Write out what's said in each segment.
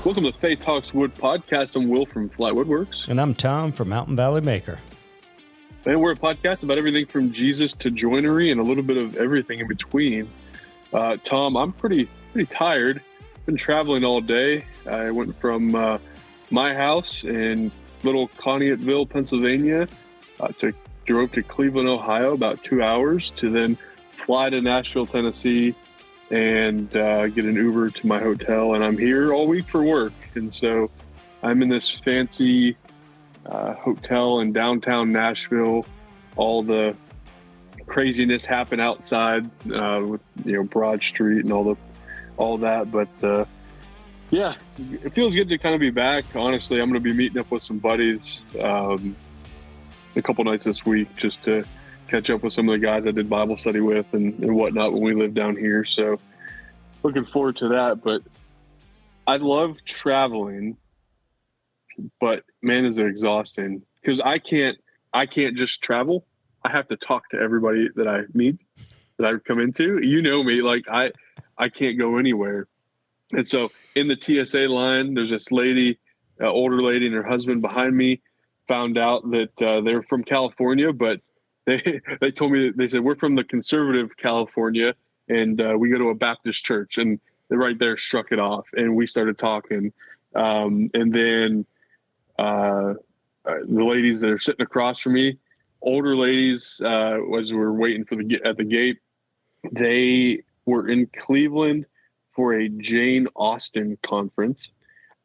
Welcome to Faith Talks Wood podcast. I'm Will from Flat Woodworks. And I'm Tom from Mountain Valley Maker. And we're a podcast about everything from Jesus to joinery and a little bit of everything in between. Tom, I'm pretty tired. Been traveling all day. I went from my house in little Conneautville, Pennsylvania, drove to Cleveland, Ohio, about 2 hours, to then fly to Nashville, Tennessee, and get an Uber to my hotel. And I'm here all week for work. And so I'm in this fancy hotel in downtown Nashville. All the craziness happened outside with Broad Street and all that. But yeah, it feels good to kind of be back. Honestly, I'm going to be meeting up with some buddies a couple nights this week just to catch up with some of the guys I did Bible study with and whatnot when we lived down here. So looking forward to that. But I love traveling, but man, is it exhausting, because I can't just travel. I have to talk to everybody that I meet, that I come into. You know me, like I can't go anywhere. And so in the TSA line, there's this lady, older lady, and her husband behind me. Found out that they're from California, but they told me, they said, we're from the conservative California, and we go to a Baptist church. And they right there struck it off, and we started talking. And then the ladies that are sitting across from me, older ladies, as we were waiting at the gate, they were in Cleveland for a Jane Austen conference.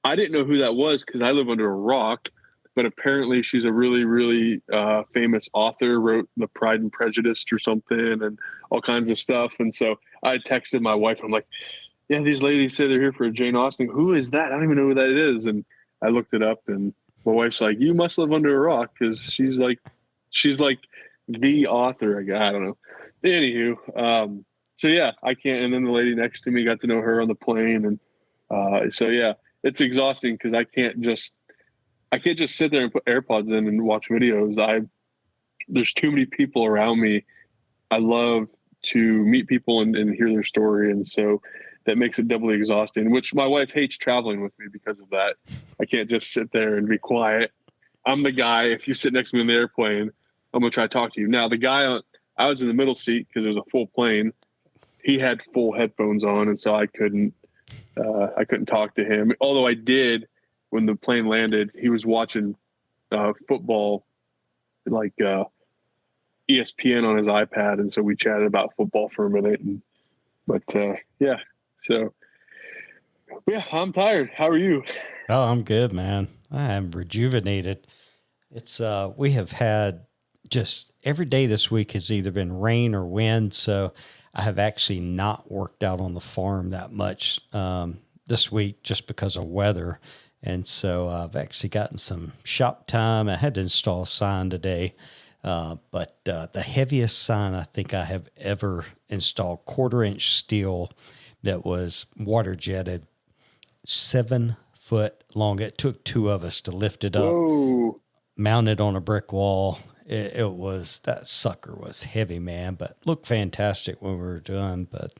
I didn't know who that was because I live under a rock, but apparently she's a really, really famous author, wrote The Pride and Prejudice or something, and all kinds of stuff. And so I texted my wife. I'm like, yeah, these ladies say they're here for a Jane Austen. Who is that? I don't even know who that is. And I looked it up, and my wife's like, you must live under a rock, because she's like the author. I don't know. Anywho, so yeah, I can't. And then the lady next to me, got to know her on the plane. And so yeah, it's exhausting because I can't just sit there and put AirPods in and watch videos. There's too many people around me. I love to meet people and hear their story. And so that makes it doubly exhausting, which my wife hates traveling with me because of that. I can't just sit there and be quiet. I'm the guy, if you sit next to me in the airplane, I'm going to try to talk to you. Now, the guy, I was in the middle seat because it was a full plane. He had full headphones on, and so I couldn't talk to him. Although I did, when the plane landed, he was watching football, like ESPN on his iPad. And so we chatted about football for a minute. Yeah. So, yeah, I'm tired. How are you? Oh, I'm good, man. I am rejuvenated. It's we have had just every day this week has either been rain or wind, so I have actually not worked out on the farm that much this week just because of weather. And so I've actually gotten some shop time. I had to install a sign today, but the heaviest sign I think I have ever installed, 1/4-inch steel that was water jetted, 7 foot long. It took 2 of us to lift it up, Whoa. mount it on a brick wall. That sucker was heavy, man, but looked fantastic when we were done. But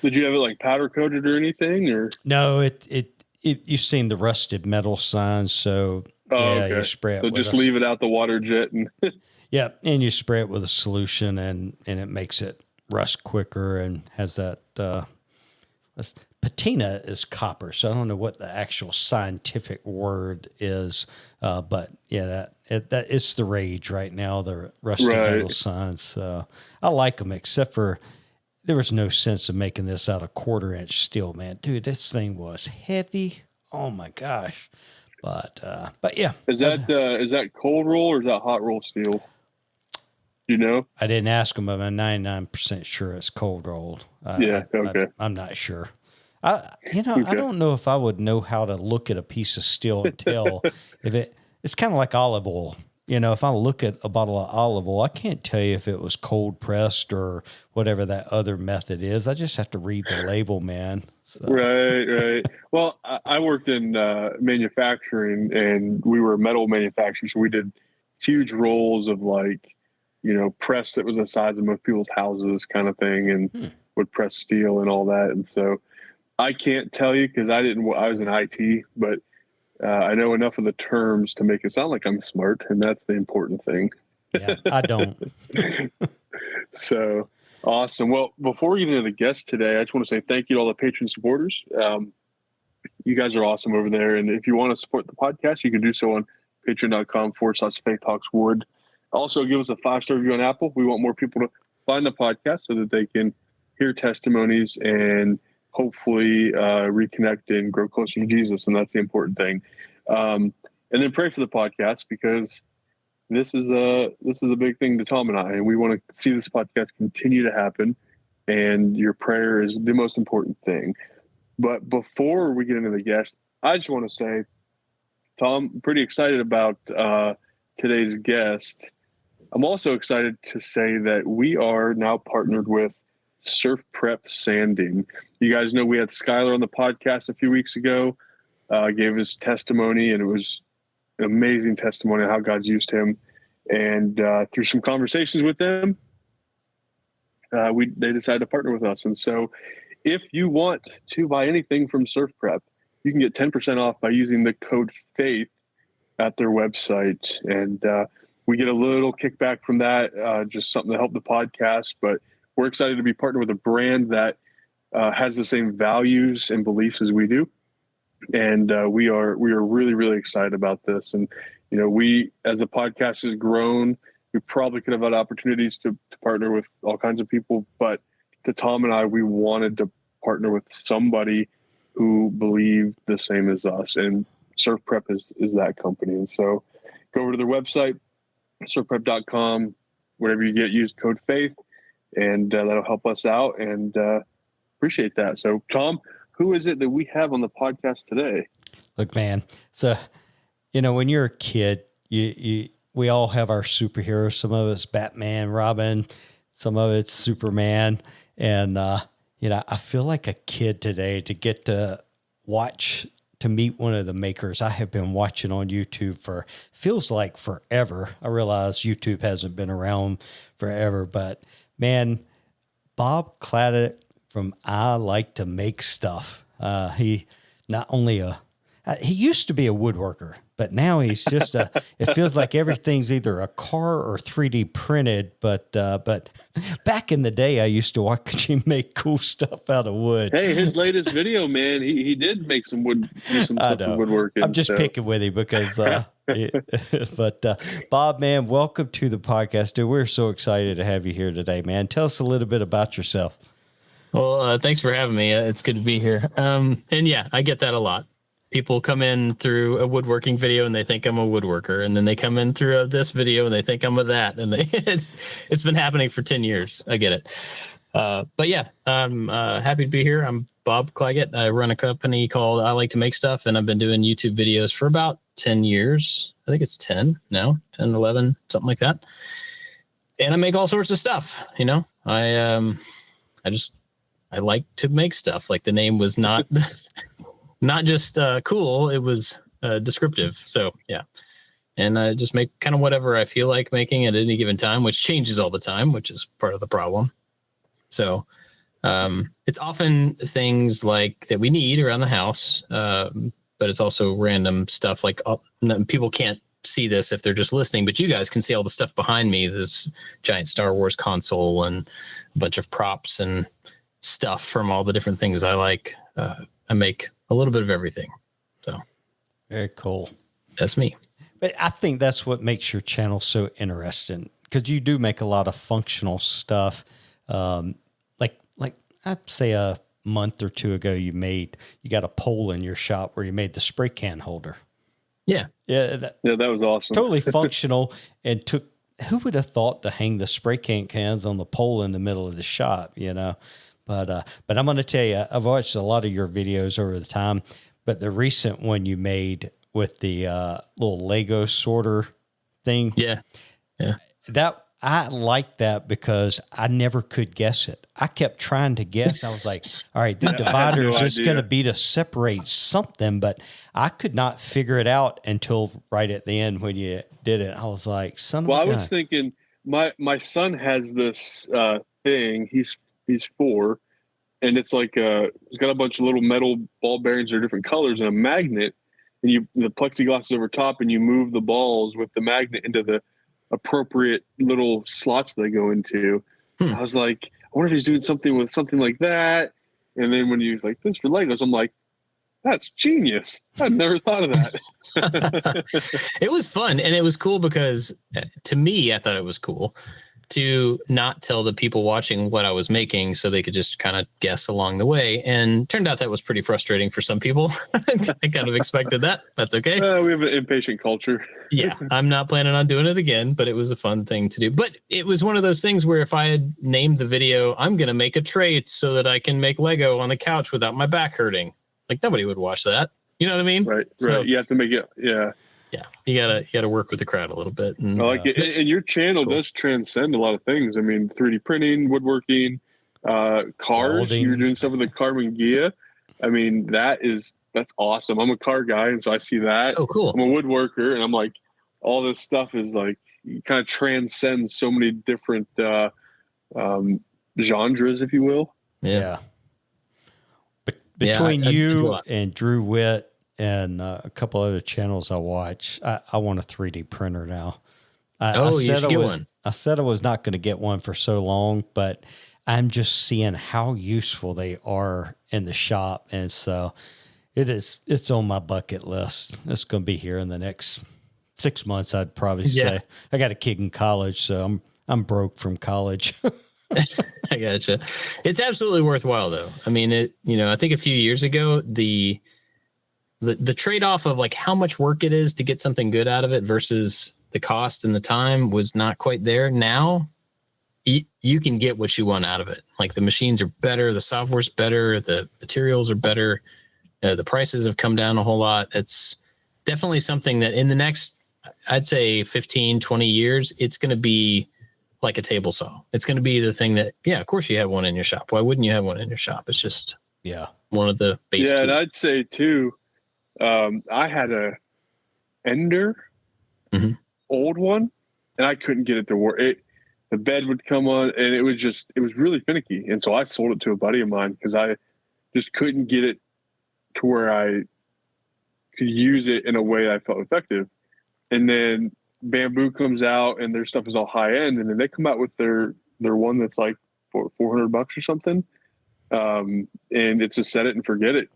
Did you have it like powder coated or anything, or? no, you've seen the rusted metal signs, so Okay. you spray it. So just leave it out the water jet, and yeah, and you spray it with a solution, and it makes it rust quicker and has that. Patina is copper, so I don't know what the actual scientific word is, but yeah, that is the rage right now. The rusted metal signs. So I like them, except for there was no sense of making this out of 1/4-inch steel, man. Dude, this thing was heavy. Oh my gosh. But yeah. Is that cold roll or is that hot roll steel? You know? I didn't ask him, but I'm 99% sure it's cold rolled. Okay. I'm not sure. I don't know if I would know how to look at a piece of steel and tell if it's kind of like olive oil. If I look at a bottle of olive oil, I can't tell you if it was cold pressed or whatever that other method is. I just have to read the label, man. So. Right. Well, I worked in manufacturing, and we were a metal manufacturer. So we did huge rolls of press that was the size of most people's houses kind of thing, and would press steel and all that. And so I can't tell you because I was in IT, but I know enough of the terms to make it sound like I'm smart, and that's the important thing. Yeah, I don't. So awesome. Well, before we get into the guest today, I just want to say thank you to all the patron supporters. You guys are awesome over there. And if you want to support the podcast, you can do so on patreon.com/Faith Talks Wood. Also, give us a 5-star review on Apple. We want more people to find the podcast so that they can hear testimonies and hopefully reconnect and grow closer to Jesus. And that's the important thing. And then pray for the podcast, because this is a big thing to Tom and I, and we want to see this podcast continue to happen. And your prayer is the most important thing. But before we get into the guest, I just want to say, Tom, I'm pretty excited about today's guest. I'm also excited to say that we are now partnered with Surf Prep Sanding. You guys know we had Skylar on the podcast a few weeks ago, gave his testimony, and it was an amazing testimony of how God's used him. And through some conversations with them, they decided to partner with us. And so if you want to buy anything from Surf Prep, you can get 10% off by using the code FAITH at their website. And we get a little kickback from that, just something to help the podcast. But we're excited to be partnered with a brand that has the same values and beliefs as we do. And we are really, really excited about this. And, you know, we, as the podcast has grown, we probably could have had opportunities to partner with all kinds of people, but to Tom and I, we wanted to partner with somebody who believed the same as us, and Surf Prep is that company. And so go over to their website, surfprep.com, whatever you get, use code FAITH, and that'll help us out, and appreciate that. So Tom, who is it that we have on the podcast today? Look, man, so, you know, when you're a kid, we all have our superheroes. Some of it's Batman, Robin, some of it's Superman. And, you know, I feel like a kid today to get to meet one of the makers. I have been watching on YouTube for, feels like forever. I realize YouTube hasn't been around forever, but man, Bob Clagett from I Like to Make Stuff. He not only he used to be a woodworker, but now he's just it feels like everything's either a car or 3D printed. But back in the day, I used to watch him make cool stuff out of wood. Hey, his latest video, man, he did make some stuff with woodworking. I'm just picking with him because, but Bob, man, welcome to the podcast, dude. We're so excited to have you here today, man. Tell us a little bit about yourself. Well, thanks for having me. It's good to be here. And yeah, I get that a lot. People come in through a woodworking video and they think I'm a woodworker, and then they come in through this video and they think I'm a that, and it's been happening for 10 years. I get it. But yeah, I'm happy to be here. I'm Bob Clagett. I run a company called I Like to Make Stuff, and I've been doing YouTube videos for about 10 years. I think it's 10 now, 10, 11, something like that. And I make all sorts of stuff. You know, I like to make stuff. Like, the name was not not just cool, it was descriptive. So yeah, and I just make kind of whatever I feel like making at any given time, which changes all the time, which is part of the problem. So it's often things like that we need around the house, but it's also random stuff. Like, people can't see this if they're just listening, but you guys can see all the stuff behind me. This giant Star Wars console and a bunch of props and stuff from all the different things I like. I make a little bit of everything. So very cool. That's me. But I think that's what makes your channel so interesting, because you do make a lot of functional stuff. Like I'd say a month or two ago, you got a pole in your shop where you made the spray can holder. Yeah. That was awesome. Totally functional. And who would have thought to hang the spray cans on the pole in the middle of the shop, you know? But I'm going to tell you, I've watched a lot of your videos over the time, but the recent one you made with the little Lego sorter thing. Yeah. That I like that because I never could guess it. I kept trying to guess. I was like, all right, the divider is just going to be to separate something, but I could not figure it out until right at the end when you did it. I was like, son of a gun. I was thinking, my son has this thing. He's 4, and it's like it's got a bunch of little metal ball bearings that are different colors and a magnet, and the plexiglass is over top, and you move the balls with the magnet into the appropriate little slots they go into. I was like, I wonder if he's doing something with something like that. And then when he was like, this for Legos, I'm like, that's genius. I'd never thought of that. It was fun, and it was cool because to me, I thought it was cool to not tell the people watching what I was making so they could just kind of guess along the way. And turned out that was pretty frustrating for some people. I kind of expected that. That's okay. We have an impatient culture. Yeah, I'm not planning on doing it again, but it was a fun thing to do. But it was one of those things where if I had named the video, I'm going to make a tray so that I can make Lego on the couch without my back hurting. Like nobody would watch that. You know what I mean? Right. So, You have to make it. Yeah. Yeah, you gotta work with the crowd a little bit. And, I like it. And your channel does transcend a lot of things. I mean, 3D printing, woodworking, cars. Welding. You're doing stuff with the carbon Gia. I mean, that's awesome. I'm a car guy, and so I see that. Oh, cool. I'm a woodworker, and I'm like, all this stuff is like kind of transcends so many different genres, if you will. Yeah. Between you and Drew Witt and a couple other channels I watch, I want a 3D printer now. I said I was not going to get one for so long, but I'm just seeing how useful they are in the shop. And so it's on my bucket list. It's going to be here in the next 6 months, I'd probably say. I got a kid in college, so I'm broke from college. I gotcha. It's absolutely worthwhile though. I mean, I think a few years ago, the trade-off of like how much work it is to get something good out of it versus the cost and the time was not quite there. Now you can get what you want out of it. Like the machines are better, the software's better, the materials are better. The prices have come down a whole lot. It's definitely something that in the next, I'd say 15, 20 years, it's going to be like a table saw. It's going to be the thing that, of course you have one in your shop. Why wouldn't you have one in your shop? It's just one of the base tools. And I'd say too, I had a Ender, old one, and I couldn't get it to work. The bed would come on, and it was really finicky. And so I sold it to a buddy of mine because I just couldn't get it to where I could use it in a way I felt effective. And then Bamboo comes out, and their stuff is all high end, and then they come out with their one that's like $400 or something. And it's a set it and forget it.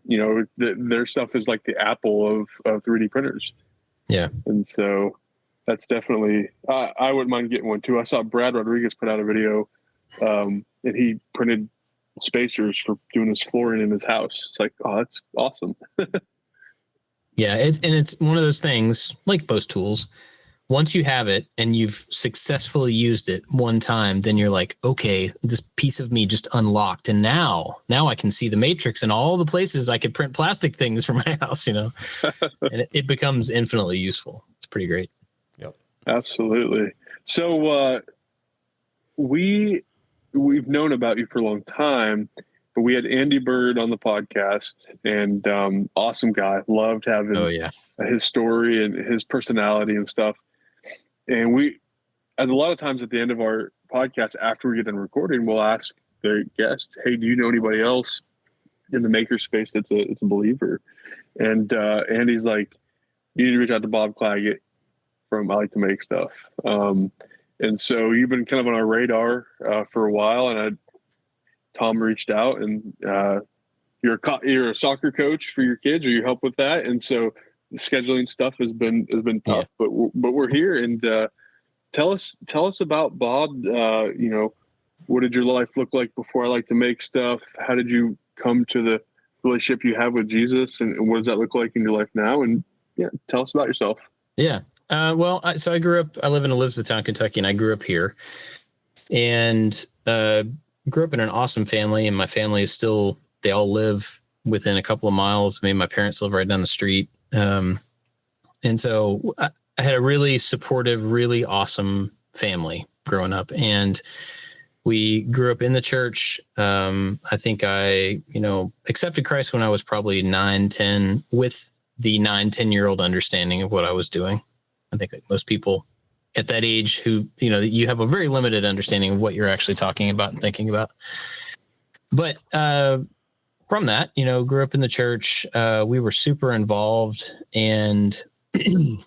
Their stuff is like the Apple of 3D printers. Yeah. And so that's definitely, I wouldn't mind getting one too. I saw Brad Rodriguez put out a video, and he printed spacers for doing his flooring in his house. It's like, oh, that's awesome. Yeah. It's one of those things like most tools. Once you have it and you've successfully used it one time, then you're like, okay, this piece of me just unlocked. And now I can see the matrix and all the places I could print plastic things for my house, and it becomes infinitely useful. It's pretty great. Yep. Absolutely. So we've known about you for a long time, but we had Andy Bird on the podcast, and awesome guy. Loved having his story and his personality and stuff. And a lot of times at the end of our podcast, after we get done recording, we'll ask the guest, hey, do you know anybody else in the maker space that's a believer? And Andy's like, you need to reach out to Bob Clagett from I Like to Make Stuff. And so you've been kind of on our radar for a while, and Tom reached out, and you're a soccer coach for your kids, or you help with that. And so the scheduling stuff has been tough, but we're here. And tell us about Bob. What did your life look like before I Like to Make Stuff? How did you come to the relationship you have with Jesus, and what does that look like in your life now? And tell us about yourself. Yeah. Well, so I live in Elizabethtown, Kentucky, and I grew up here, and grew up in an awesome family. And my family is they all live within a couple of miles. I mean, my parents live right down the street. And so I had a really supportive, really awesome family growing up, and we grew up in the church. I think I, accepted Christ when I was probably 9, 10 with the 9, 10-year-old understanding of what I was doing. I think like most people at that age who, you have a very limited understanding of what you're actually talking about and thinking about. But from that, grew up in the church. We were super involved. And in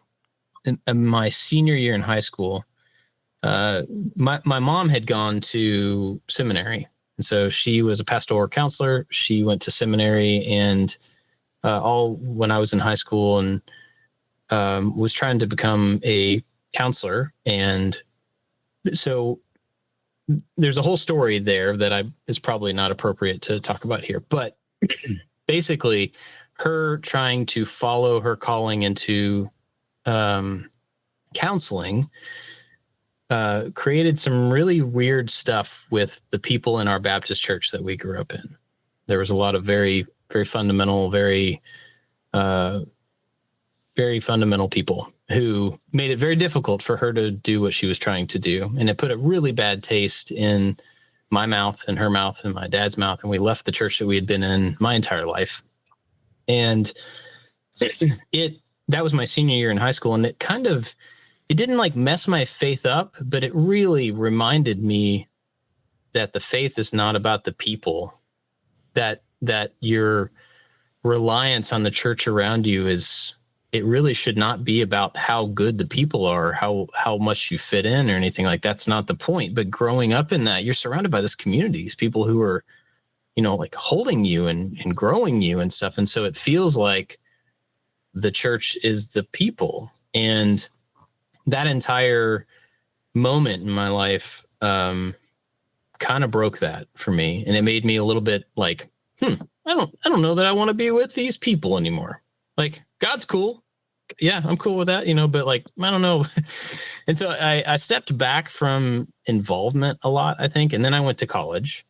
my senior year in high school, my mom had gone to seminary. And so she was a pastoral counselor. She went to seminary and all when I was in high school, and was trying to become a counselor. And so there's a whole story there that is probably not appropriate to talk about here, but basically her trying to follow her calling into counseling created some really weird stuff with the people in our Baptist church that we grew up in. There was a lot of very, very fundamental, very fundamental people who made it very difficult for her to do what she was trying to do. And it put a really bad taste in my mouth and her mouth and my dad's mouth. And we left the church that we had been in my entire life. And that was my senior year in high school. And it didn't like mess my faith up, but it really reminded me that the faith is not about the people, that your reliance on the church around you it really should not be about how good the people are, how much you fit in or anything like that's not the point. But growing up in that, you're surrounded by this community, these people who are, like holding you and growing you and stuff. And so it feels like the church is the people. And that entire moment in my life kind of broke that for me. And it made me a little bit like, I don't know that I want to be with these people anymore. Like, God's cool. Yeah, I'm cool with that, but like, I don't know. And so I stepped back from involvement a lot, I think. And then I went to college,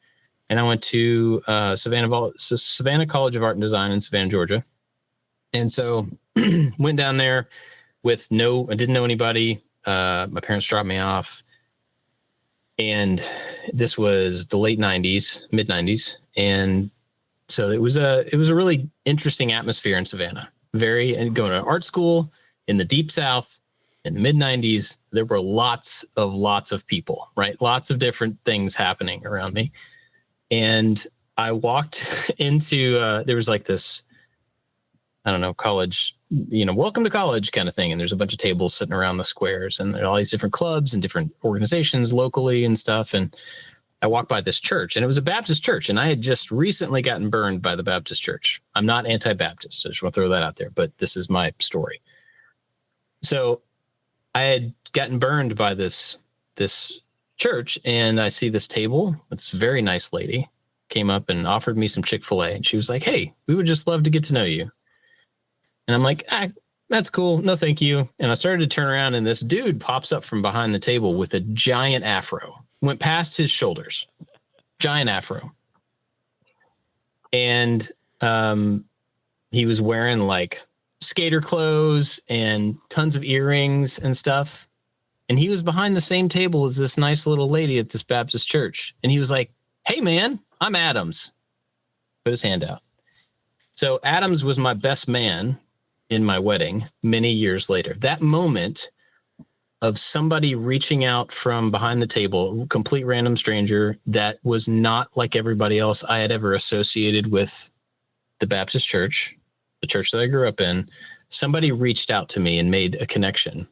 and I went to Savannah College of Art and Design in Savannah, Georgia. And so went down there I didn't know anybody. My parents dropped me off. And this was the late 90s, mid 90s. And so it was a really interesting atmosphere in Savannah. And going to art school in the deep South in the mid 90s, there were lots of people, right? Lots of different things happening around me. And I walked into, there was like this, I don't know, college, welcome to college kind of thing. And there's a bunch of tables sitting around the squares, and there are all these different clubs and different organizations locally and stuff. And I walked by this church, and it was a Baptist church, and I had just recently gotten burned by the Baptist church. I'm not anti-Baptist. I just want to throw that out there, but this is my story. So I had gotten burned by this church, and I see this table. This very nice lady came up and offered me some Chick-fil-A, and she was like, "Hey, we would just love to get to know you." And I'm like, that's cool. No, thank you. And I started to turn around, and this dude pops up from behind the table with a giant afro. Went past his shoulders, giant afro. And he was wearing like skater clothes and tons of earrings and stuff. And he was behind the same table as this nice little lady at this Baptist church. And he was like, "Hey man, I'm Adams." Put his hand out. So Adams was my best man in my wedding many years later. That moment of somebody reaching out from behind the table, complete random stranger that was not like everybody else I had ever associated with the Baptist church, the church that I grew up in. Somebody reached out to me and made a connection.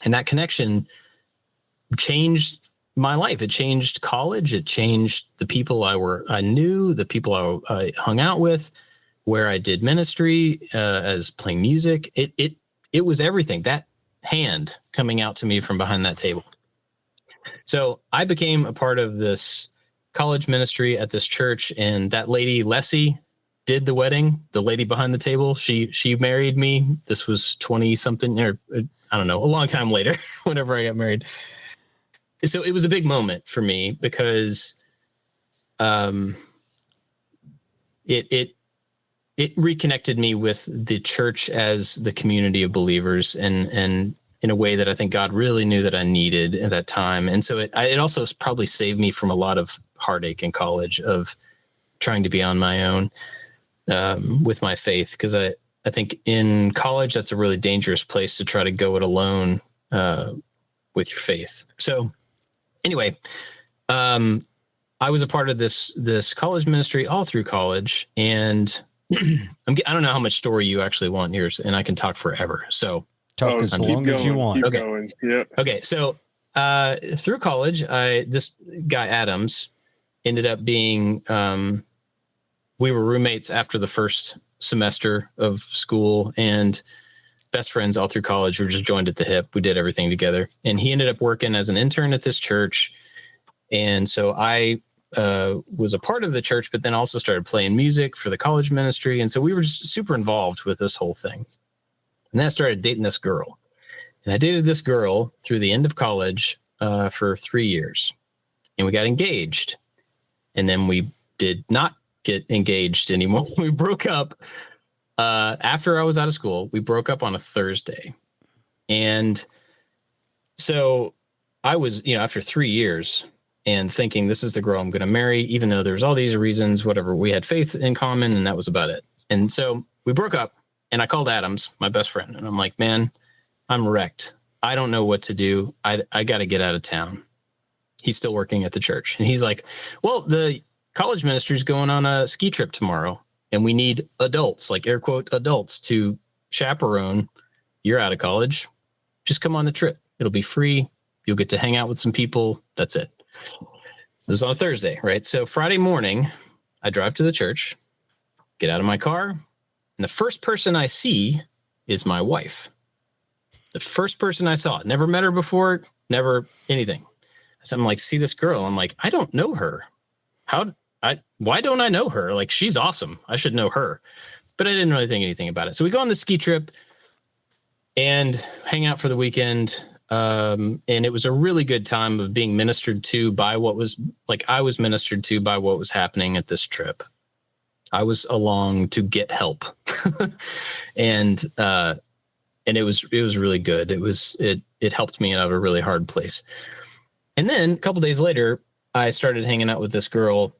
And that connection changed my life. It changed college. It changed the people I knew, the people I hung out with, where I did ministry, as playing music. It was everything. That hand coming out to me from behind that table. So I became a part of this college ministry at this church, and that lady, Leslie, did the wedding. The lady behind the table, she married me. This was 20 something, or I don't know, a long time later, whenever I got married. So it was a big moment for me because it reconnected me with the church as the community of believers, and in a way that I think God really knew that I needed at that time. And so it also probably saved me from a lot of heartache in college of trying to be on my own with my faith. Because I think in college, that's a really dangerous place to try to go it alone with your faith. So anyway, I was a part of this college ministry all through college, and I don't know how much story you actually want here, and I can talk forever. So talk as long as you want. Keep going. Yeah. Okay. So through college, this guy Adams ended up being. We were roommates after the first semester of school, and best friends all through college. We were just joined at the hip. We did everything together, and he ended up working as an intern at this church. And so I was a part of the church, but then also started playing music for the college ministry. And so we were just super involved with this whole thing. And then I started dating this girl. And I dated this girl through the end of college for 3 years. And we got engaged. And then we did not get engaged anymore. We broke up after I was out of school. We broke up on a Thursday. And so I was, after 3 years, and thinking this is the girl I'm going to marry, even though there's all these reasons, whatever. We had faith in common, and that was about it. And so we broke up, and I called Adams, my best friend, and I'm like, man, I'm wrecked. I don't know what to do. I got to get out of town. He's still working at the church. And he's like, well, the college ministry is going on a ski trip tomorrow, and we need adults, like air quote adults, to chaperone. You're out of college. Just come on the trip. It'll be free. You'll get to hang out with some people. That's it. This is on a Thursday, right? So Friday morning, I drive to the church, get out of my car, and the first person I see is my wife. The first person I saw. Never met her before, never anything. So I'm like, see this girl? I'm like, I don't know her. Why don't I know her? Like, she's awesome. I should know her. But I didn't really think anything about it. So we go on the ski trip and hang out for the weekend. And it was a really good time of being ministered to by what was like, I was ministered to by what was happening at this trip. I was along to get help. and it was really good. It helped me out of a really hard place. And then a couple days later, I started hanging out with this girl.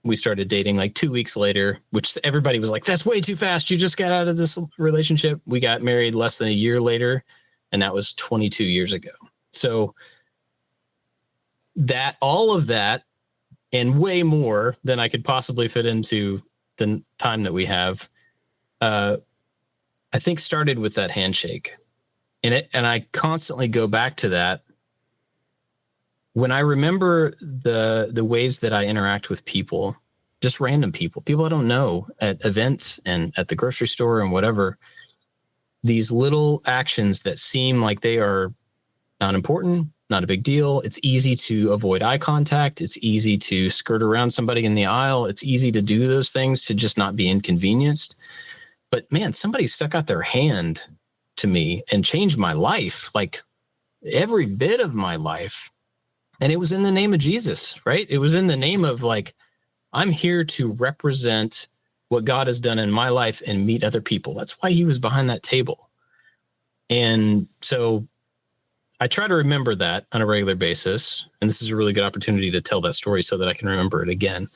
We started dating like 2 weeks later, which everybody was like, that's way too fast. You just got out of this relationship. We got married less than a year later. And that was 22 years ago. So all of that and way more than I could possibly fit into the time that we have, I think started with that handshake. And I constantly go back to that. When I remember the ways that I interact with people, just random people I don't know at events and at the grocery store and whatever, these little actions that seem like they are not important, not a big deal. It's easy to avoid eye contact. It's easy to skirt around somebody in the aisle. It's easy to do those things to just not be inconvenienced. But man, somebody stuck out their hand to me and changed my life, like every bit of my life. And it was in the name of Jesus, right? It was in the name of like, I'm here to represent what God has done in my life and meet other people. That's why he was behind that table. And so I try to remember that on a regular basis. And this is a really good opportunity to tell that story so that I can remember it again,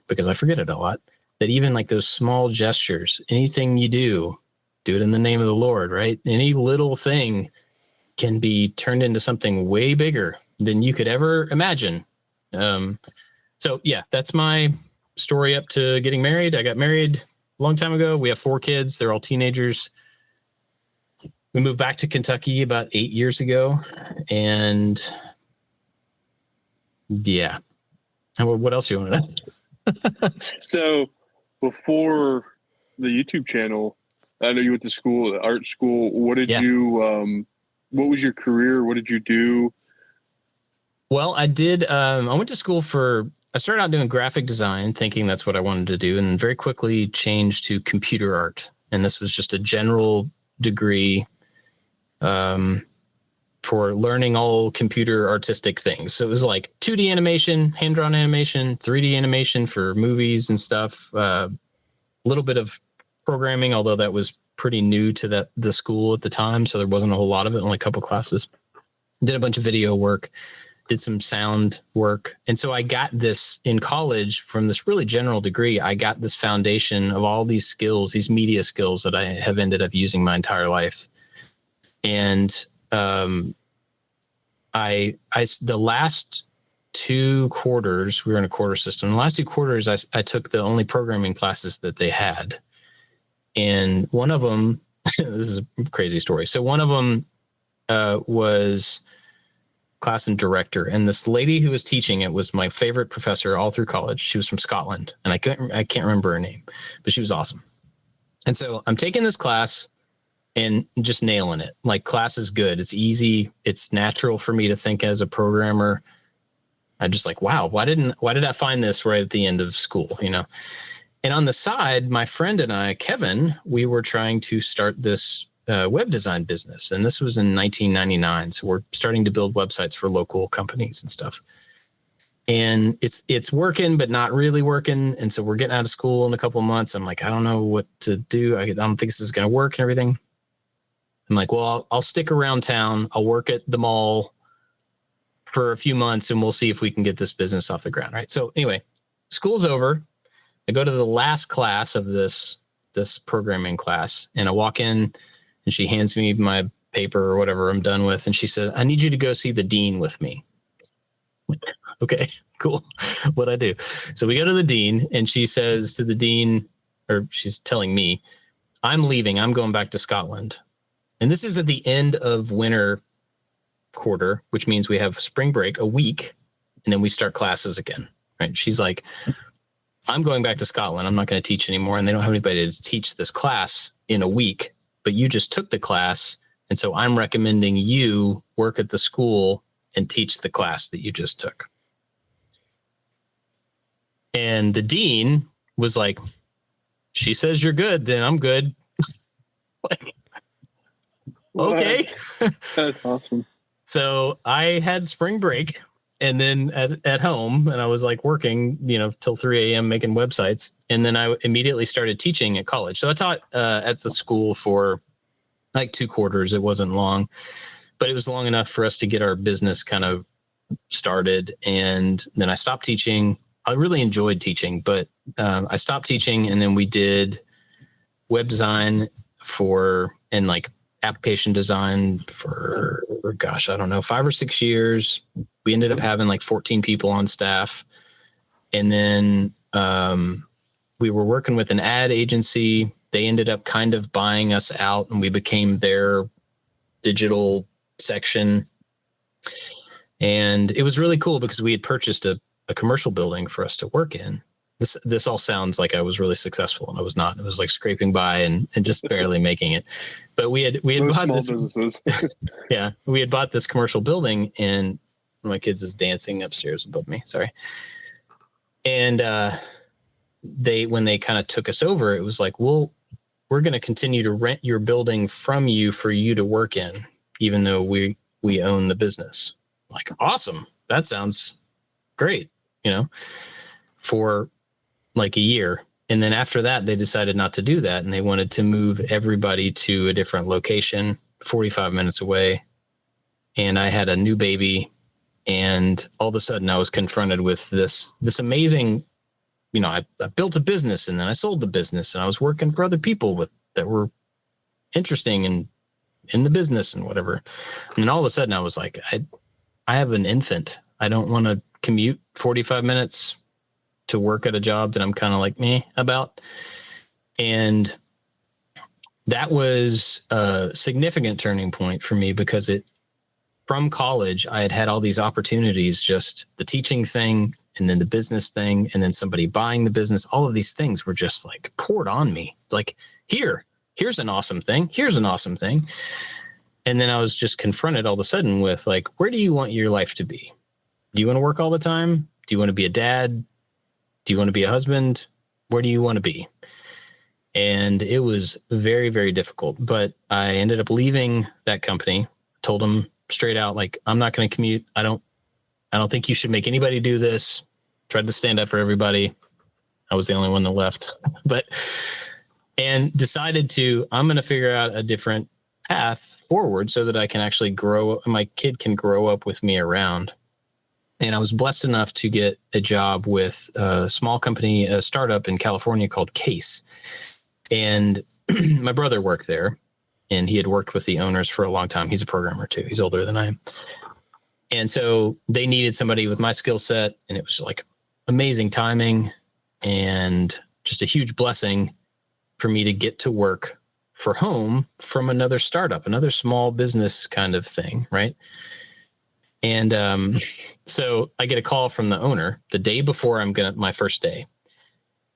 because I forget it a lot. That even like those small gestures, anything you do it in the name of the Lord, right? Any little thing can be turned into something way bigger than you could ever imagine. So yeah, that's my story up to getting married. I got married a long time ago. We have 4 kids. They're all teenagers. We moved back to Kentucky about 8 years ago. And yeah. What else do you want to know? So before the YouTube channel, I know you went to school, the art school. What did you, what was your career? What did you do? Well, I did. I went to school I started out doing graphic design, thinking that's what I wanted to do, and very quickly changed to computer art. And this was just a general degree for learning all computer artistic things. So it was like 2D animation, hand-drawn animation, 3D animation for movies and stuff. A little bit of programming, although that was pretty new to the school at the time, so there wasn't a whole lot of it, only a couple classes. Did a bunch of video work. Did some sound work. And so I got this in college from this really general degree. I got this foundation of all these skills, these media skills that I have ended up using my entire life. And the last 2 quarters, we were in a quarter system. The last 2 quarters, I took the only programming classes that they had. And one of them, this is a crazy story. So one of them was class and director. And this lady who was teaching it was my favorite professor all through college. She was from Scotland, and I can't remember her name, but she was awesome. And so I'm taking this class and just nailing it. Like, class is good. It's easy. It's natural for me to think as a programmer. I just like, wow, why did I find this right at the end of school, you know? And on the side, my friend and I, Kevin, we were trying to start this web design business. And this was in 1999. So we're starting to build websites for local companies and stuff. And it's working, but not really working. And so we're getting out of school in a couple of months. I'm like, I don't know what to do. I don't think this is going to work and everything. I'm like, well, I'll stick around town. I'll work at the mall for a few months, and we'll see if we can get this business off the ground. Right. So anyway, school's over. I go to the last class of this programming class, and I walk in, and she hands me my paper or whatever I'm done with. And she said, I need you to go see the dean with me. Okay, cool. What'd I do? So we go to the dean, and she says to the dean, or she's telling me, I'm leaving. I'm going back to Scotland. And this is at the end of winter quarter, which means we have spring break a week, and then we start classes again. Right. She's like, I'm going back to Scotland. I'm not going to teach anymore. And they don't have anybody to teach this class in a week, but you just took the class. And so I'm recommending you work at the school and teach the class that you just took. And the dean was like, she says you're good, then I'm good. Like, okay. That's awesome. So I had spring break, and then at home, and I was like working, till 3 a.m. making websites. And then I immediately started teaching at college. So I taught at the school for like 2 quarters. It wasn't long, but it was long enough for us to get our business kind of started. And then I stopped teaching. I really enjoyed teaching, but I stopped teaching, and then we did web design and like application design for, gosh, I don't know, 5 or 6 years. We ended up having like 14 people on staff. And then we were working with an ad agency. They ended up kind of buying us out, and we became their digital section. And it was really cool because we had purchased a commercial building for us to work in. This all sounds like I was really successful, and I was not. It was like scraping by and just barely making it. But we had bought this. Businesses. Yeah, we had bought this commercial building, and one of my kids is dancing upstairs above me. Sorry. And when they kind of took us over, it was like, well, we're going to continue to rent your building from you for you to work in, even though we own the business. Like, awesome. That sounds great, for like a year. And then after that, they decided not to do that. And they wanted to move everybody to a different location, 45 minutes away. And I had a new baby. And all of a sudden I was confronted with this amazing, I built a business, and then I sold the business, and I was working for other people that were interesting and in the business and whatever. And then all of a sudden I was like, I have an infant. I don't want to commute 45 minutes to work at a job that I'm kind of like meh about. And that was a significant turning point for me, because from college, I had all these opportunities, just the teaching thing, and then the business thing, and then somebody buying the business. All of these things were just like poured on me. Like, here's an awesome thing. Here's an awesome thing. And then I was just confronted all of a sudden with like, where do you want your life to be? Do you want to work all the time? Do you want to be a dad? Do you want to be a husband? Where do you want to be? And it was very, very difficult, but I ended up leaving that company. Told them straight out, like, I'm not going to commute. I don't think you should make anybody do this. Tried to stand up for everybody. I was the only one that left, and decided I'm going to figure out a different path forward so that I can actually my kid can grow up with me around. And I was blessed enough to get a job with a small company, a startup in California called Case. And my brother worked there, and he had worked with the owners for a long time. He's a programmer too. He's older than I am. And so they needed somebody with my skill set, and it was like amazing timing and just a huge blessing for me to get to work for home from another startup, another small business kind of thing. Right. And so I get a call from the owner the day before my first day.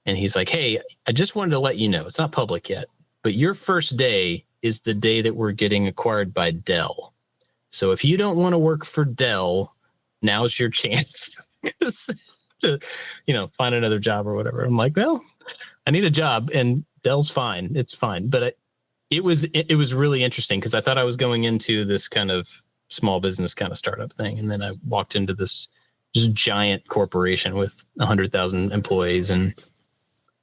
And he's like, hey, I just wanted to let you know, it's not public yet, but your first day is the day that we're getting acquired by Dell. So if you don't want to work for Dell, now's your chance to, find another job or whatever. I'm like, well, I need a job, and Dell's fine. It's fine. But it was really interesting because I thought I was going into this kind of small business kind of startup thing. And then I walked into this just giant corporation with 100,000 employees, and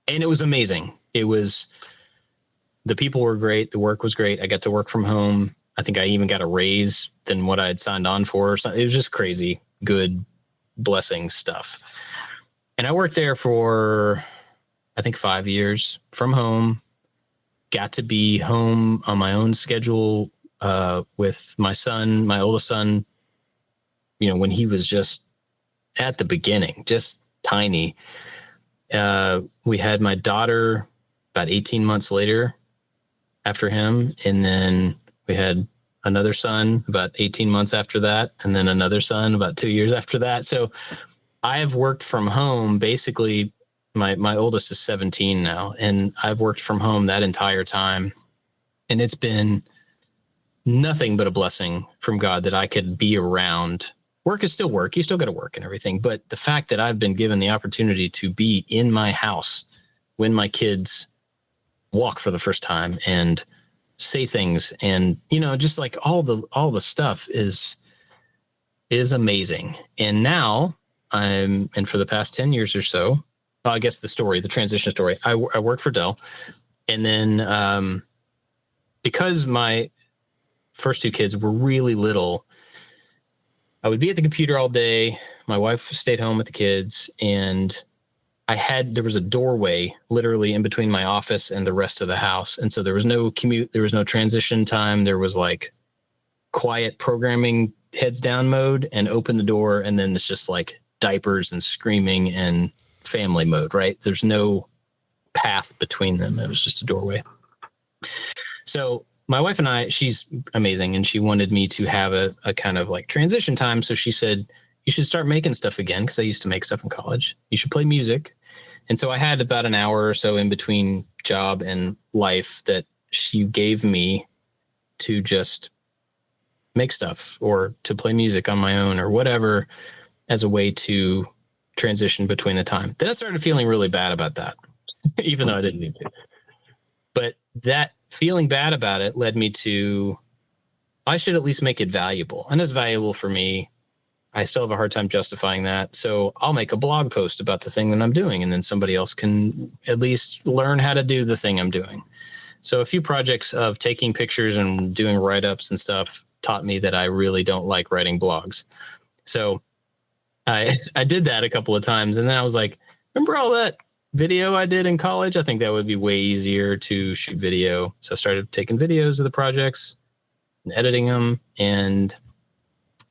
it was amazing. The people were great. The work was great. I got to work from home. I think I even got a raise than what I had signed on for. It was just crazy, good, blessing stuff. And I worked there for, I think, 5 years from home. Got to be home on my own schedule with my son, my oldest son, when he was just at the beginning, just tiny. We had my daughter about 18 months later after him. And then we had another son about 18 months after that. And then another son about 2 years after that. So I have worked from home. Basically, my oldest is 17 now, and I've worked from home that entire time. And it's been nothing but a blessing from God that I could be around. Work is still work. You still got to work and everything. But the fact that I've been given the opportunity to be in my house when my kids walk for the first time and say things, and, just like all the stuff is amazing. And now and for the past 10 years or so, I guess the transition story, I worked for Dell. And then because my first two kids were really little, I would be at the computer all day. My wife stayed home with the kids, and there was a doorway literally in between my office and the rest of the house. And so there was no commute. There was no transition time. There was like quiet programming, heads down mode, and open the door. And then it's just like diapers and screaming and family mode, right? There's no path between them. It was just a doorway. So my wife and I, she's amazing, and she wanted me to have a kind of like transition time. So she said, you should start making stuff again, because I used to make stuff in college. You should play music. And so I had about an hour or so in between job and life that she gave me to just make stuff or to play music on my own or whatever, as a way to transition between the time. Then I started feeling really bad about that, even though I didn't need to. But that feeling bad about it led me to, I should at least make it valuable. And it's valuable for me. I still have a hard time justifying that. So I'll make a blog post about the thing that I'm doing, and then somebody else can at least learn how to do the thing I'm doing. So a few projects of taking pictures and doing write-ups and stuff taught me that I really don't like writing blogs. So I did that a couple of times, and then I was like, remember all that video I did in college? I think that would be way easier to shoot video. So I started taking videos of the projects and editing them, and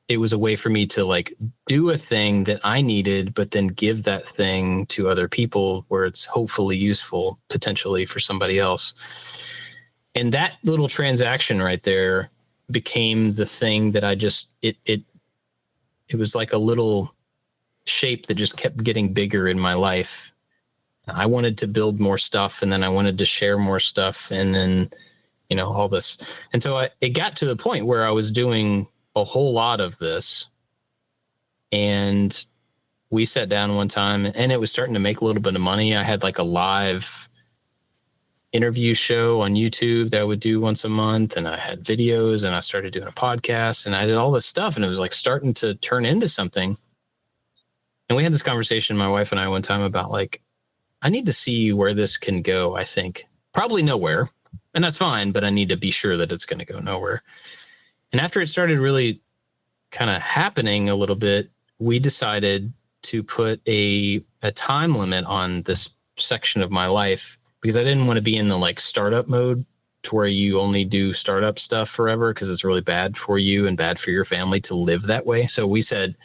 it was a way for me to like do a thing that I needed, but then give that thing to other people where it's hopefully useful potentially for somebody else. And that little transaction right there became the thing that I just, it was like a little shape that just kept getting bigger in my life. I wanted to build more stuff, and then I wanted to share more stuff, and then, all this. And so it got to the point where I was doing a whole lot of this, and we sat down one time, and it was starting to make a little bit of money. I had like a live interview show on YouTube that I would do once a month, and I had videos, and I started doing a podcast, and I did all this stuff, and it was like starting to turn into something. And we had this conversation, my wife and I, one time about like, I need to see where this can go. I think probably nowhere, and that's fine, but I need to be sure that it's going to go nowhere. And after it started really kind of happening a little bit, we decided to put a time limit on this section of my life, because I didn't want to be in the like startup mode to where you only do startup stuff forever because it's really bad for you and bad for your family to live that way. So we said,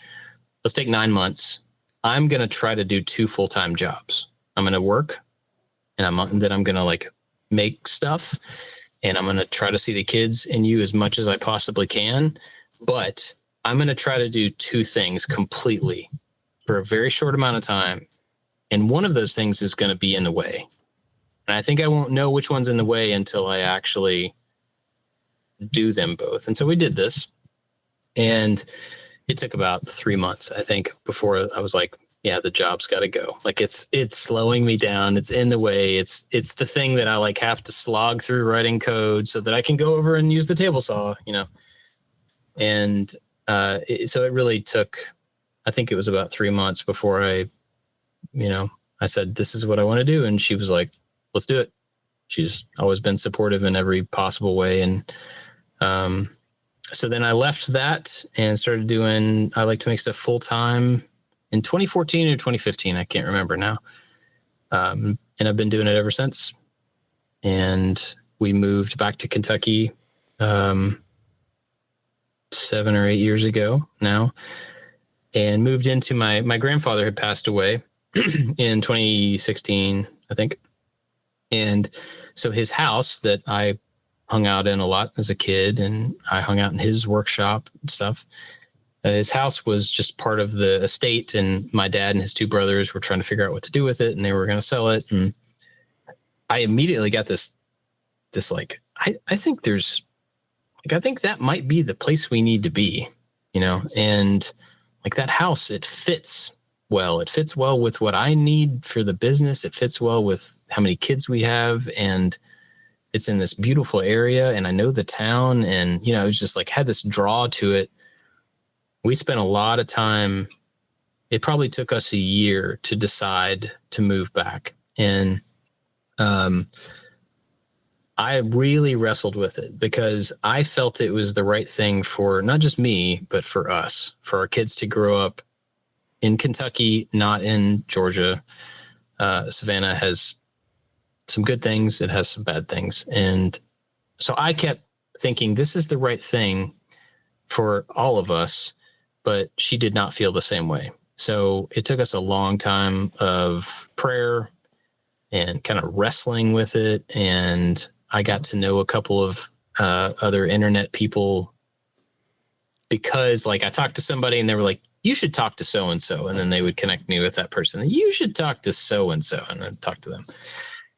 let's take 9 months. I'm going to try to do 2 full-time jobs. I'm going to work and then I'm going to like make stuff, and I'm going to try to see the kids and you as much as I possibly can. But I'm going to try to do 2 things completely for a very short amount of time. And one of those things is going to be in the way. And I think I won't know which one's in the way until I actually do them both. And so we did this, and it took about 3 months, I think, before I was like, yeah, the job's got to go. Like it's slowing me down. It's in the way. It's the thing that I like have to slog through writing code so that I can go over and use the table saw, And so it really took, I think it was about 3 months before I said, this is what I want to do. And she was like, let's do it. She's always been supportive in every possible way. And so then I left that and started doing, I like to make stuff full time in 2014 or 2015. I can't remember now. And I've been doing it ever since. And we moved back to Kentucky 7 or 8 years ago now, and moved into my grandfather had passed away in 2016, I think. And so his house that I hung out in a lot as a kid, and I hung out in his workshop and stuff. His house was just part of the estate, and my dad and his 2 brothers were trying to figure out what to do with it, and they were going to sell it. And I immediately got this like, I think I think that might be the place we need to be, and like that house, it fits well. It fits well with what I need for the business. It fits well with how many kids we have, and it's in this beautiful area, and I know the town, and, it was just like had this draw to it. We spent a lot of time. It probably took us a year to decide to move back. And I really wrestled with it because I felt it was the right thing for not just me, but for us, for our kids to grow up in Kentucky, not in Georgia. Savannah has some good things. It has some bad things. And so I kept thinking this is the right thing for all of us, but she did not feel the same way. So it took us a long time of prayer and kind of wrestling with it. And I got to know a couple of other internet people because like I talked to somebody and they were like, you should talk to so-and-so. And then they would connect me with that person. You should talk to so-and-so, and I'd talk to them.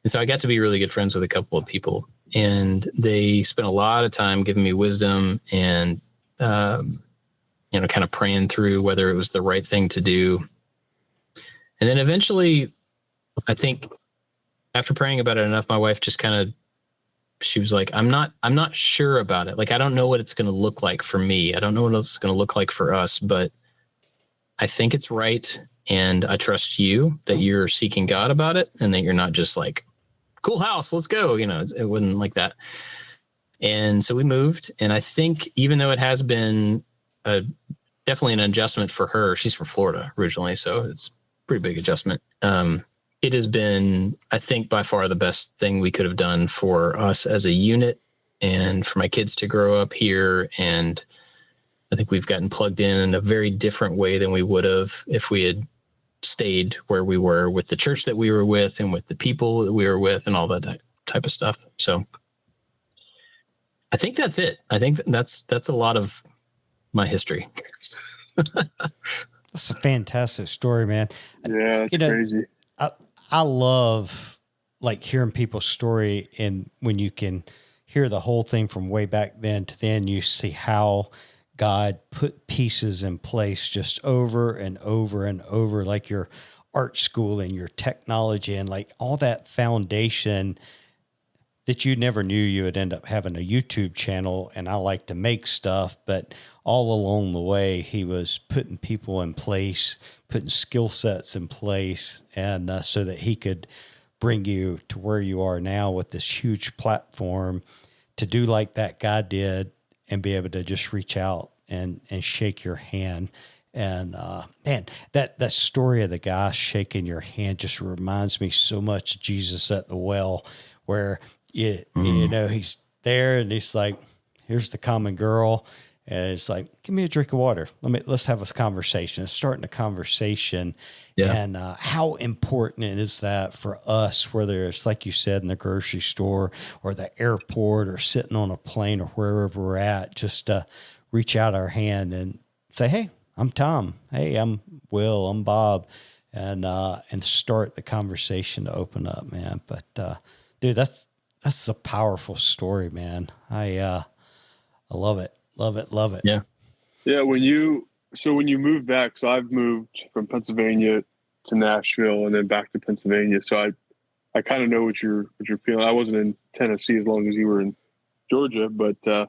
And so I got to be really good friends with a couple of people, and they spent a lot of time giving me wisdom and, kind of praying through whether it was the right thing to do. And then eventually, I think after praying about it enough, my wife just she was like, I'm not sure about it. Like, I don't know what it's going to look like for me. I don't know what it's going to look like for us, but I think it's right. And I trust you that you're seeking God about it, and that you're not just like, cool house, let's go. It wasn't like that. And so we moved. And I think even though it has been definitely an adjustment for her, she's from Florida originally, so it's a pretty big adjustment. It has been, I think, by far the best thing we could have done for us as a unit and for my kids to grow up here. And I think we've gotten plugged in a very different way than we would have if we had stayed where we were with the church that we were with and with the people that we were with and all that type of stuff. So I think that's it. I think that's a lot of my history. That's a fantastic story, man. Yeah, it's crazy. I love like hearing people's story, and when you can hear the whole thing from way back then to then, you see how God put pieces in place just over and over and over, like your art school and your technology and like all that foundation that you never knew you would end up having a YouTube channel. And I like to make stuff, but all along the way, he was putting people in place, putting skill sets in place, and so that he could bring you to where you are now with this huge platform to do like that God did and be able to just reach out and shake your hand. And man, that story of the guy shaking your hand just reminds me so much of Jesus at the well, where you know, he's there and he's like, here's the common girl. And it's like, give me a drink of water. Let's have a conversation. It's starting a conversation. Yeah. And how important is that for us, whether it's like you said, in the grocery store or the airport or sitting on a plane or wherever we're at, just to reach out our hand and say, hey, I'm Tom. Hey, I'm Will. I'm Bob. And start the conversation to open up, man. But dude, that's a powerful story, man. I love it. Love it. Yeah. Yeah. When you moved back, so I've moved from Pennsylvania to Nashville and then back to Pennsylvania. So I kind of know what you're feeling. I wasn't in Tennessee as long as you were in Georgia, but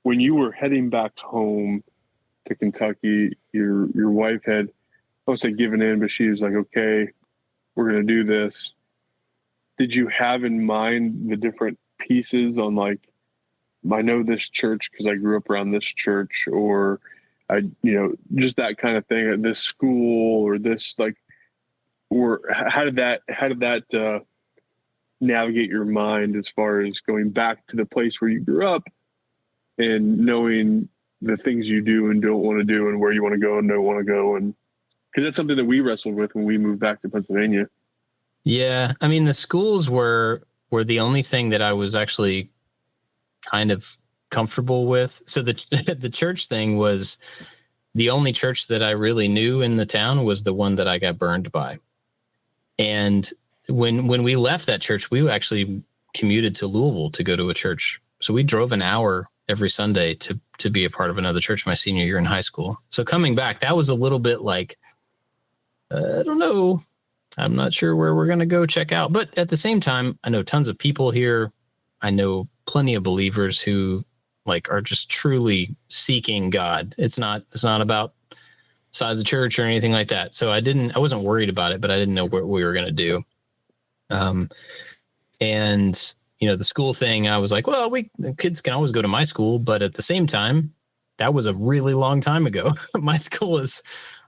when you were heading back home to Kentucky, your wife had, I would say, given in, but she was like, okay, we're going to do this. Did you have in mind the different pieces on, like, I know this church because I grew up around this church, or just that kind of thing at this school, or this, like, or how did that navigate your mind as far as going back to the place where you grew up and knowing the things you do and don't want to do and where you want to go and don't want to go? And because that's something that we wrestled with when we moved back to Pennsylvania. Yeah. I mean, the schools were the only thing that I was actually kind of comfortable with. So the church thing was the only church that I really knew in the town was the one that I got burned by. And when we left that church, we actually commuted to Louisville to go to a church. So we drove an hour every Sunday to be a part of another church my senior year in high school. So coming back, that was a little bit like, I don't know. I'm not sure where we're going to go check out. But at the same time, I know tons of people here. I know plenty of believers who, like, are just truly seeking God. It's not about size of church or anything like that. So I wasn't worried about it, but I didn't know what we were going to do. And the school thing, I was like, well, the kids can always go to my school, but at the same time, that was a really long time ago. My school is,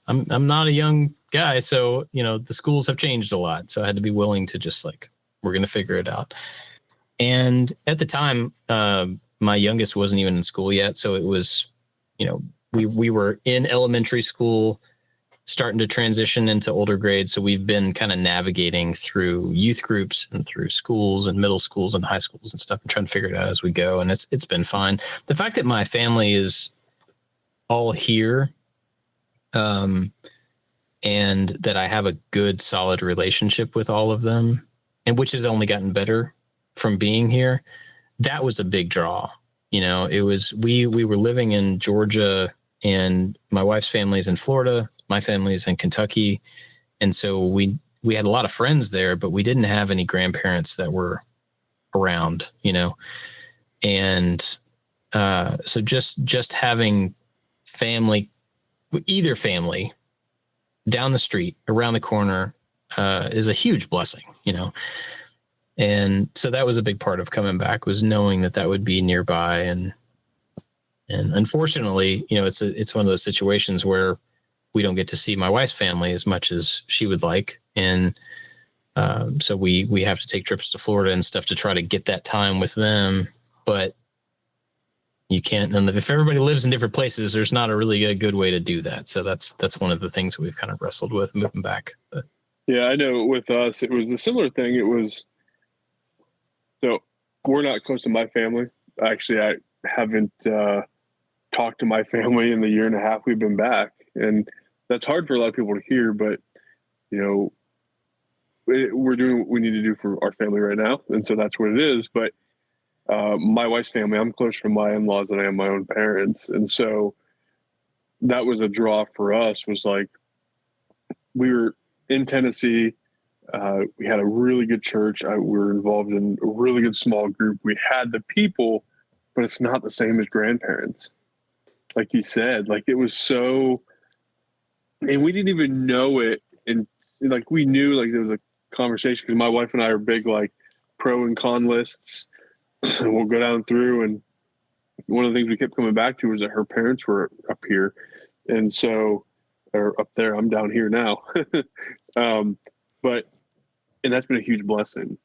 I'm not a young guy. So, the schools have changed a lot. So I had to be willing to just, like, we're going to figure it out. And at the time, my youngest wasn't even in school yet. So it was, we were in elementary school, starting to transition into older grades. So we've been kind of navigating through youth groups and through schools and middle schools and high schools and stuff and trying to figure it out as we go. And it's been fine. The fact that my family is all here, and that I have a good, solid relationship with all of them, and which has only gotten better from being here, that was a big draw. It was, we were living in Georgia, and my wife's family is in Florida. My family is in Kentucky. And so we had a lot of friends there, but we didn't have any grandparents that were around, and so just having family, either family down the street, around the corner, is a huge blessing, And so that was a big part of coming back, was knowing that would be nearby. And unfortunately, it's one of those situations where we don't get to see my wife's family as much as she would like. And so we have to take trips to Florida and stuff to try to get that time with them. But you can't, and if everybody lives in different places, there's not a really good way to do that. So that's one of the things that we've kind of wrestled with moving back. But yeah, I know with us, it was a similar thing. It was, so we're not close to my family. Actually, I haven't talked to my family in the year and a half we've been back. And that's hard for a lot of people to hear, but, we're doing what we need to do for our family right now. And so that's what it is. But my wife's family, I'm closer to my in-laws than I am my own parents. And so that was a draw for us, was like, we were in Tennessee. We had a really good church. We were involved in a really good small group. We had the people, but it's not the same as grandparents. Like you said, like, it was so, and we didn't even know it. And like, we knew, like, there was a conversation, because my wife and I are big, like, pro and con lists. And we'll go down through, and one of the things we kept coming back to was that her parents were up here. And so they're up there, I'm down here now. And that's been a huge blessing.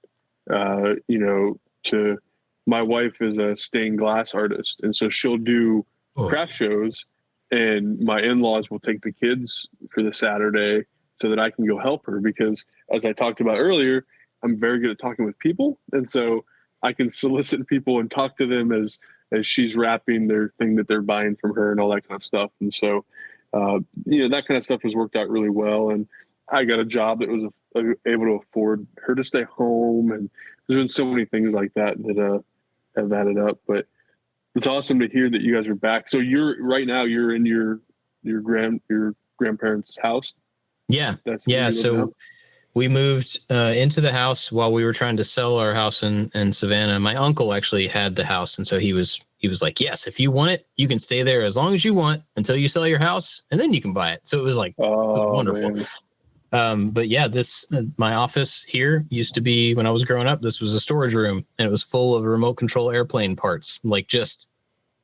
to, my wife is a stained glass artist, and so she'll do craft shows, and my in-laws will take the kids for the Saturday so that I can go help her, because as I talked about earlier, I'm very good at talking with people, and so I can solicit people and talk to them as she's wrapping their thing that they're buying from her and all that kind of stuff. And so that kind of stuff has worked out really well, and I got a job that was able to afford her to stay home, and there's been so many things like that have added up. But it's awesome to hear that you guys are back. So you're in your grandparents' house. Yeah. So now? We moved into the house while we were trying to sell our house in Savannah. My uncle actually had the house, and so he was like, yes, if you want it, you can stay there as long as you want until you sell your house, and then you can buy it. So it was like, it was wonderful. But yeah, my office here used to be, when I was growing up, this was a storage room, and it was full of remote control airplane parts, like just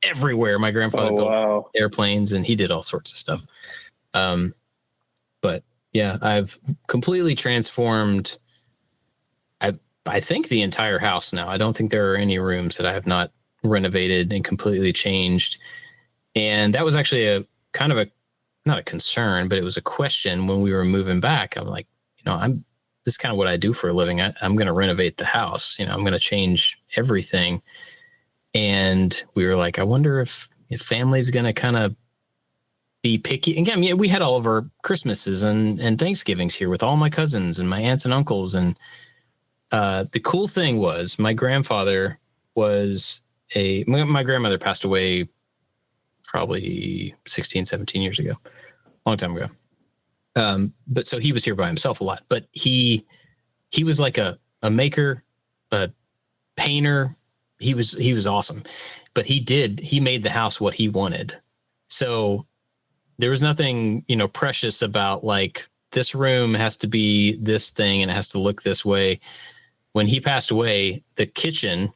everywhere. My grandfather built airplanes, and he did all sorts of stuff. But yeah, I've completely transformed, I think, the entire house now. I don't think there are any rooms that I have not renovated and completely changed. And that was actually not a concern, but it was a question when we were moving back. I'm like, this is kind of what I do for a living. I'm going to renovate the house. I'm going to change everything. And we were like, I wonder if family's going to kind of be picky. Again, we had all of our Christmases and Thanksgivings here with all my cousins and my aunts and uncles. And the cool thing was my grandfather my grandmother passed away probably 16, 17 years ago, long time ago. But so he was here by himself a lot, but he was like a maker, a painter. He was awesome, but he made the house what he wanted. So there was nothing, precious about like, this room has to be this thing and it has to look this way. When he passed away, the kitchen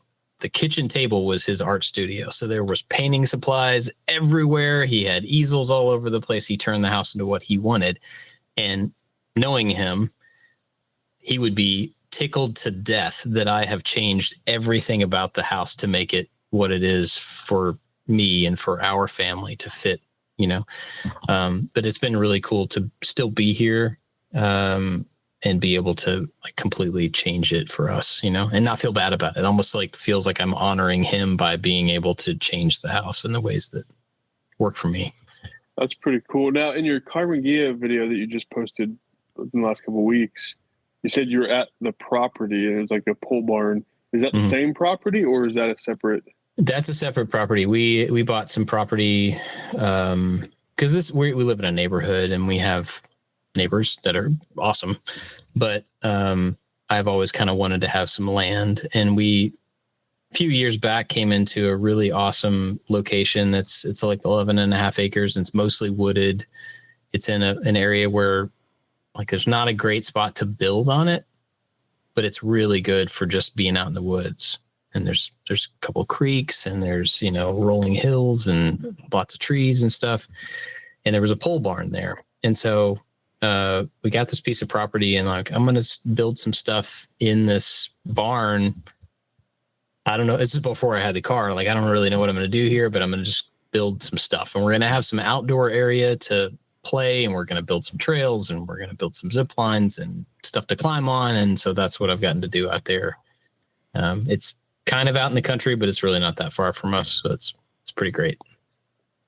table was his art studio. So there was painting supplies everywhere. He had easels all over the place. He turned the house into what he wanted. And knowing him, he would be tickled to death that I have changed everything about the house to make it what it is for me and for our family to fit, but it's been really cool to still be here, and be able to like completely change it for us, and not feel bad about it. Almost like feels like I'm honoring him by being able to change the house in the ways that work for me. That's pretty cool. Now, in your Carmen Gia video that you just posted in the last couple of weeks, you said you were at the property and it was like a pole barn. Is that the same property, or is that a separate? That's a separate property. We bought some property because we live in a neighborhood and we have neighbors that are awesome, but I've always kind of wanted to have some land, and we a few years back came into a really awesome location. It's like 11.5 acres, and it's mostly wooded. It's in an area where like there's not a great spot to build on it, but it's really good for just being out in the woods. And there's a couple of creeks, and there's, rolling hills and lots of trees and stuff. And there was a pole barn there. And so we got this piece of property, and like, I'm going to build some stuff in this barn. I don't know. This is before I had the car. Like, I don't really know what I'm going to do here, but I'm going to just build some stuff. And we're going to have some outdoor area to play, and we're going to build some trails, and we're going to build some zip lines and stuff to climb on. And so that's what I've gotten to do out there. It's kind of out in the country, but it's really not that far from us. So it's pretty great.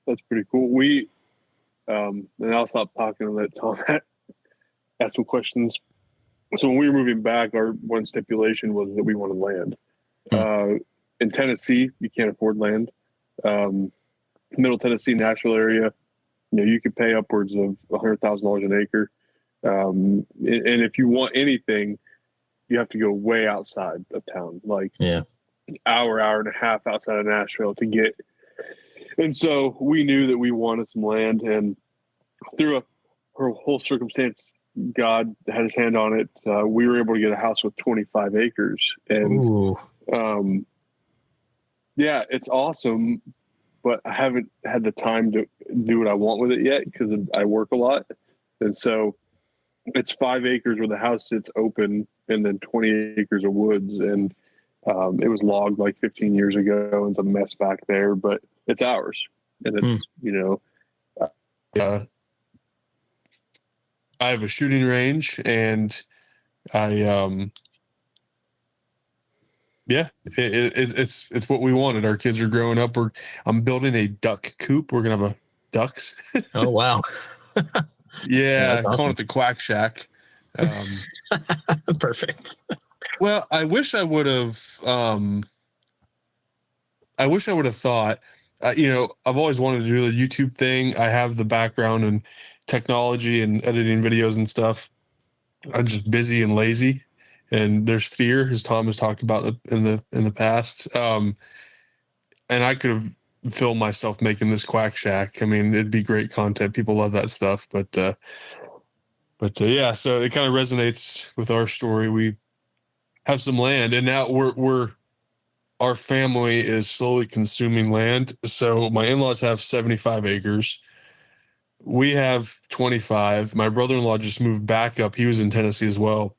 That's pretty cool. We, and I'll stop talking and let Tom ask some questions. So when we were moving back, our one stipulation was that we wanted land. In Tennessee, you can't afford land. Middle Tennessee, Nashville area, you could pay upwards of $100,000 an acre. And if you want anything, you have to go way outside of town, like hour and a half outside of Nashville to get. And so we knew that we wanted some land, and through a whole circumstance, God had his hand on it. We were able to get a house with 25 acres, and it's awesome. But I haven't had the time to do what I want with it yet because I work a lot. And so it's 5 acres where the house sits open, and then 20 acres of woods. And It was logged like 15 years ago and it's a mess back there, but it's ours. And it's, I have a shooting range, and it's what we wanted. Our kids are growing up. I'm building a duck coop. We're gonna have ducks. Oh wow. Yeah, awesome. calling it the Quack Shack. Perfect. Well, I wish I would have thought. I've always wanted to do the YouTube thing. I have the background in technology and editing videos and stuff. I'm just busy and lazy, and there's fear, as Tom has talked about in the past. And I could have filmed myself making this Quack Shack. I mean, it'd be great content. People love that stuff. But yeah, so it kind of resonates with our story. We have some land, and now our family is slowly consuming land. So my in-laws have 75 acres. We have 25. My brother-in-law just moved back up. He was in Tennessee as well.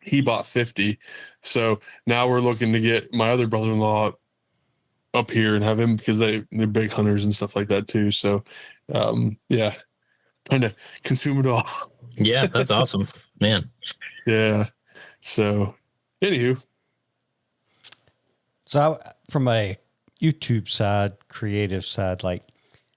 He bought 50. So now we're looking to get my other brother-in-law up here and have him, because they're big hunters and stuff like that too. So yeah, trying to consume it all. Yeah, that's awesome, man. Yeah. So anywho. So from a YouTube side, creative side, like,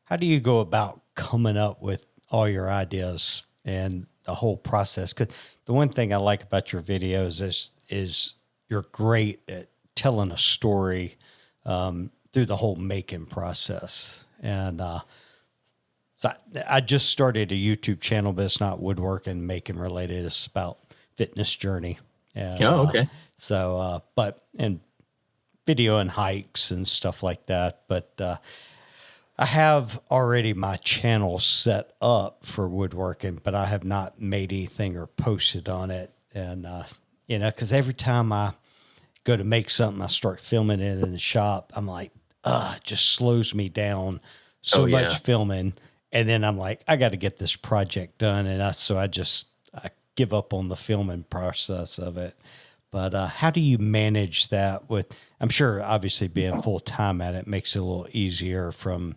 how do you go about coming up with all your ideas and the whole process? Because the one thing I like about your videos is you're great at telling a story through the whole making process. And so I just started a YouTube channel, but it's not woodworking, making related. It's about fitness journey. And, okay. And video and hikes and stuff like that. But I have already my channel set up for woodworking, but I have not made anything or posted on it. And, because every time I go to make something, I start filming it in the shop. I'm like, it just slows me down so much filming. And then I'm like, I got to get this project done. And I give up on the filming process of it. But how do you manage that with, I'm sure obviously being full time at it makes it a little easier from,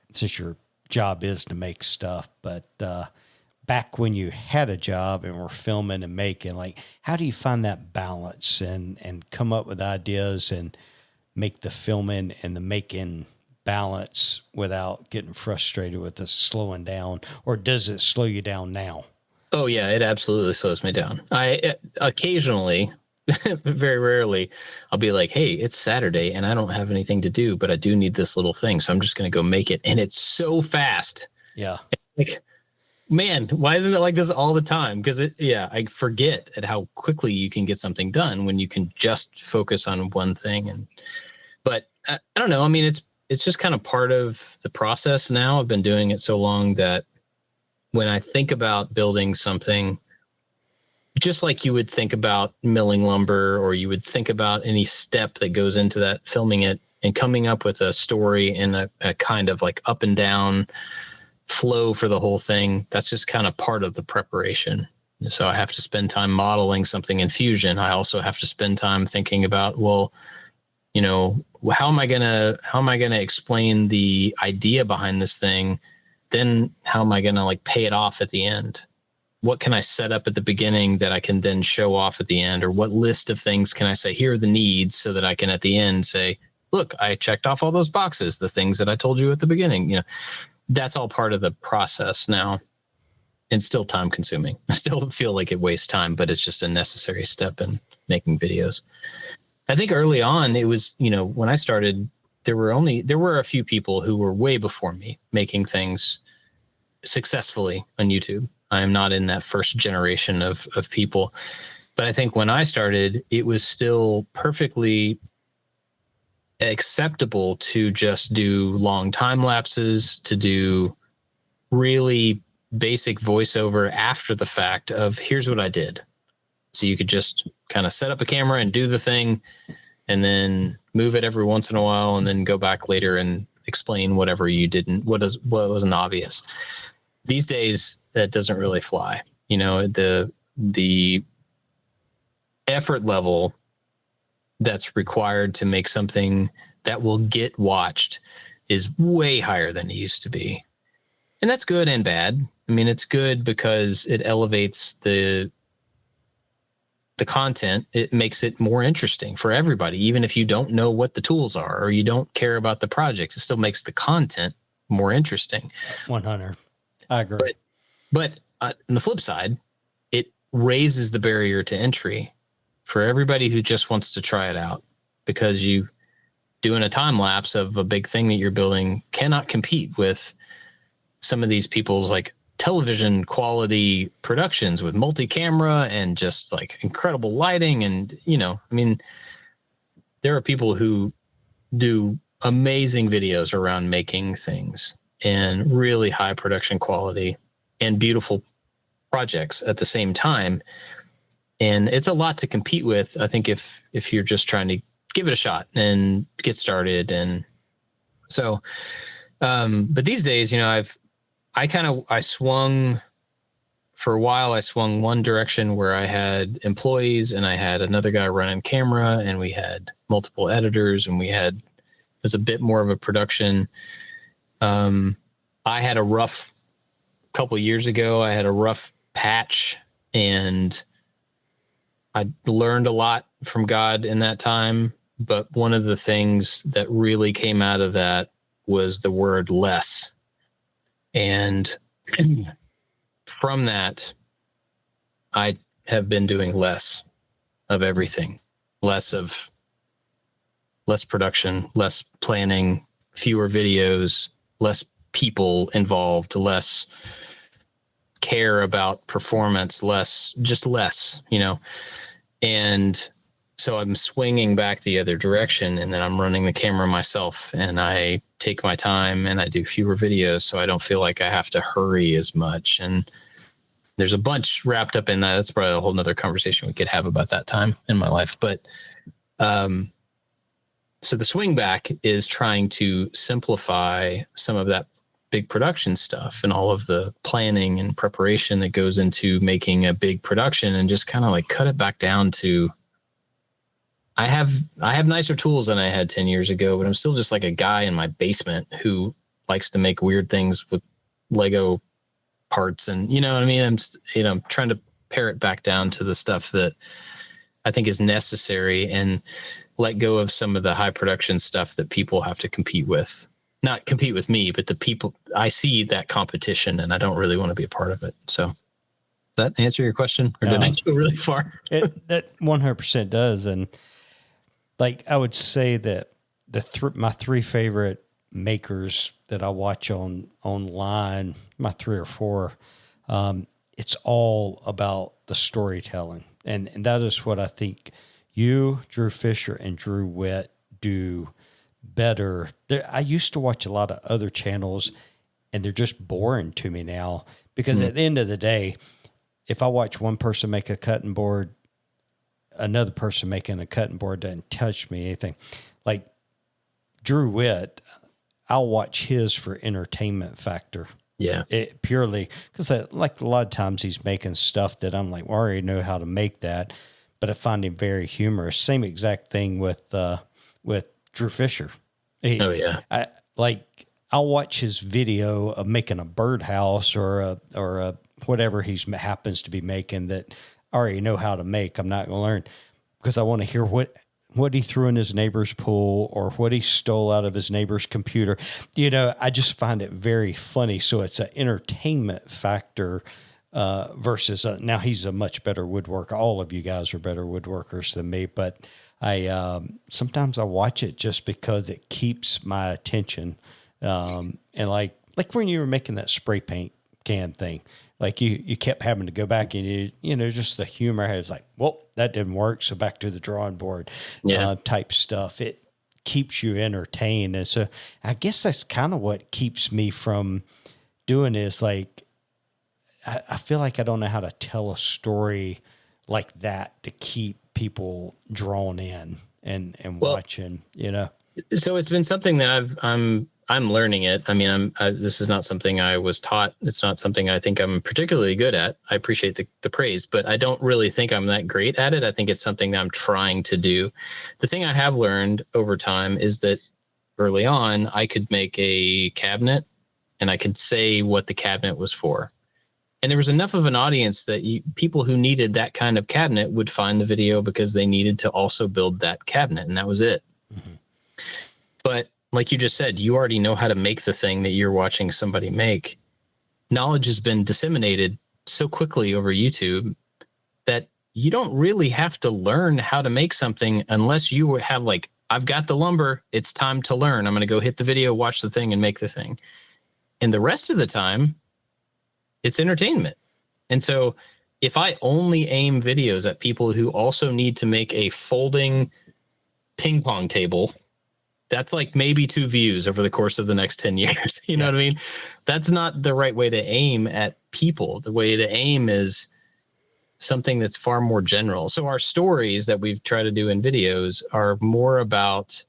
since your job is to make stuff, but back when you had a job and were filming and making, like, how do you find that balance and come up with ideas and make the filming and the making balance without getting frustrated with the slowing down? Or does it slow you down now? Oh yeah, it absolutely slows me down. I occasionally, very rarely, I'll be like, hey, it's Saturday and I don't have anything to do, but I do need this little thing. So I'm just going to go make it. And it's so fast. Yeah. Like, man, why isn't it like this all the time? Because I forget at how quickly you can get something done when you can just focus on one thing. But I don't know. I mean, it's just kind of part of the process now. I've been doing it so long that when I think about building something, just like you would think about milling lumber, or you would think about any step that goes into that, filming it and coming up with a story and a kind of like up and down flow for the whole thing, that's just kind of part of the preparation. So I have to spend time modeling something in Fusion. I also have to spend time thinking about, well, how am I gonna explain the idea behind this thing? Then how am I gonna like pay it off at the end? What can I set up at the beginning that I can then show off at the end? Or what list of things can I say, here are the needs, so that I can at the end say, look, I checked off all those boxes, the things that I told you at the beginning. That's all part of the process now, and still time consuming. I still feel like it wastes time, but it's just a necessary step in making videos. I think early on it was, when I started, there were a few people who were way before me making things successfully on YouTube. I am not in that first generation of people, but I think when I started, it was still perfectly acceptable to just do long time lapses, to do really basic voiceover after the fact of, here's what I did. So you could just kind of set up a camera and do the thing, and then move it every once in a while, and then go back later and explain whatever you didn't, what wasn't obvious. These days, that doesn't really fly. The effort level that's required to make something that will get watched is way higher than it used to be. And that's good and bad. I mean, it's good because it elevates the content. It makes it more interesting for everybody. Even if you don't know what the tools are or you don't care about the projects, it still makes the content more interesting. 100. I agree. But on the flip side, it raises the barrier to entry for everybody who just wants to try it out, because you doing a time lapse of a big thing that you're building cannot compete with some of these people's like television quality productions with multi-camera and just like incredible lighting. And, you know, I mean, there are people who do amazing videos around making things and really high production quality and beautiful projects at the same time. And it's a lot to compete with, I think, if you're just trying to give it a shot and get started. And so, but these days, you know, I swung for a while. I swung one direction where I had employees and I had another guy running camera and we had multiple editors and it was a bit more of a production. I had a rough couple years ago. I had a rough patch and I learned a lot from God in that time. But one of the things that really came out of that was the word less. And from that, I have been doing less of everything, less production, less planning, fewer videos, less people involved, less care about performance, less, you know. And so I'm swinging back the other direction, and then I'm running the camera myself, and I take my time and I do fewer videos so I don't feel like I have to hurry as much. And there's a bunch wrapped up in that. That's probably a whole nother conversation we could have about that time in my life. But so the swing back is trying to simplify some of that big production stuff and all of the planning and preparation that goes into making a big production, and just kind of like cut it back down to, I have nicer tools than I had 10 years ago, but I'm still just like a guy in my basement who likes to make weird things with Lego parts. And, you know what I mean? I'm trying to pare it back down to the stuff that I think is necessary and let go of some of the high production stuff that people have to compete with. Not compete with me, but the people. I see that competition and I don't really want to be a part of it. So does that answer your question, or did I go really far? That 100% does. And like, I would say that my three favorite makers that I watch online, my three or four, it's all about the storytelling. And that is what I think you, Drew Fisher, and Drew Witt do better. I used to watch a lot of other channels and they're just boring to me now, because at the end of the day, if I watch one person make a cutting board, another person making a cutting board doesn't touch me anything. Like Drew Witt, I'll watch his for entertainment factor. Yeah. It purely because like a lot of times he's making stuff that I'm like, well, I already know how to make that, but I find him very humorous. Same exact thing with Drew Fisher. I'll watch his video of making a birdhouse or a whatever he happens to be making that I already know how to make. I'm not going to learn because I want to hear what he threw in his neighbor's pool or what he stole out of his neighbor's computer. You know, I just find it very funny. So it's an entertainment factor versus now he's a much better woodworker. All of you guys are better woodworkers than me, but I sometimes I watch it just because it keeps my attention. And like when you were making that spray paint can thing, like you kept having to go back and you know, just the humor is like, well, that didn't work. So back to the drawing board type stuff. It keeps you entertained. And so I guess that's kind of what keeps me from doing is like, I feel like I don't know how to tell a story like that to keep people drawn in and watching, you know? So it's been something that I'm I'm learning it. I mean, this is not something I was taught. It's not something I think I'm particularly good at. I appreciate the praise, but I don't really think I'm that great at it. I think it's something that I'm trying to do. The thing I have learned over time is that early on, I could make a cabinet and I could say what the cabinet was for. And there was enough of an audience that people who needed that kind of cabinet would find the video because they needed to also build that cabinet. And that was it. Mm-hmm. But like you just said, you already know how to make the thing that you're watching somebody make. Knowledge has been disseminated so quickly over YouTube that you don't really have to learn how to make something unless you have like, I've got the lumber. It's time to learn. I'm going to go hit the video, watch the thing, and make the thing. And the rest of the time, it's entertainment. And so if I only aim videos at people who also need to make a folding ping pong table, that's like maybe 2 views over the course of the next 10 years. You know what I mean? That's not the right way to aim at people. The way to aim is something that's far more general. So our stories that we've tried to do in videos are more about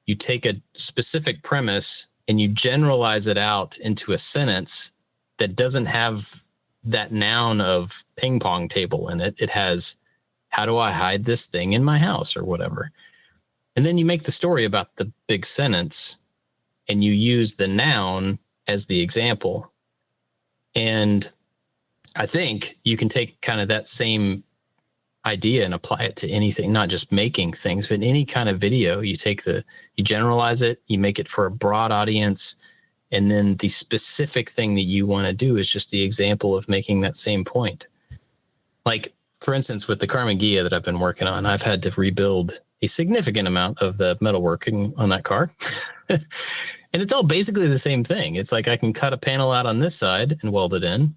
you take a specific premise and you generalize it out into a sentence that doesn't have that noun of ping pong table in it. It has, how do I hide this thing in my house or whatever? And then you make the story about the big sentence and you use the noun as the example. And I think you can take kind of that same idea and apply it to anything, not just making things, but any kind of video. You generalize it, you make it for a broad audience. And then the specific thing that you want to do is just the example of making that same point. Like, for instance, with the Carmen Ghia that I've been working on, I've had to rebuild a significant amount of the metalworking on that car. And it's all basically the same thing. It's like I can cut a panel out on this side and weld it in.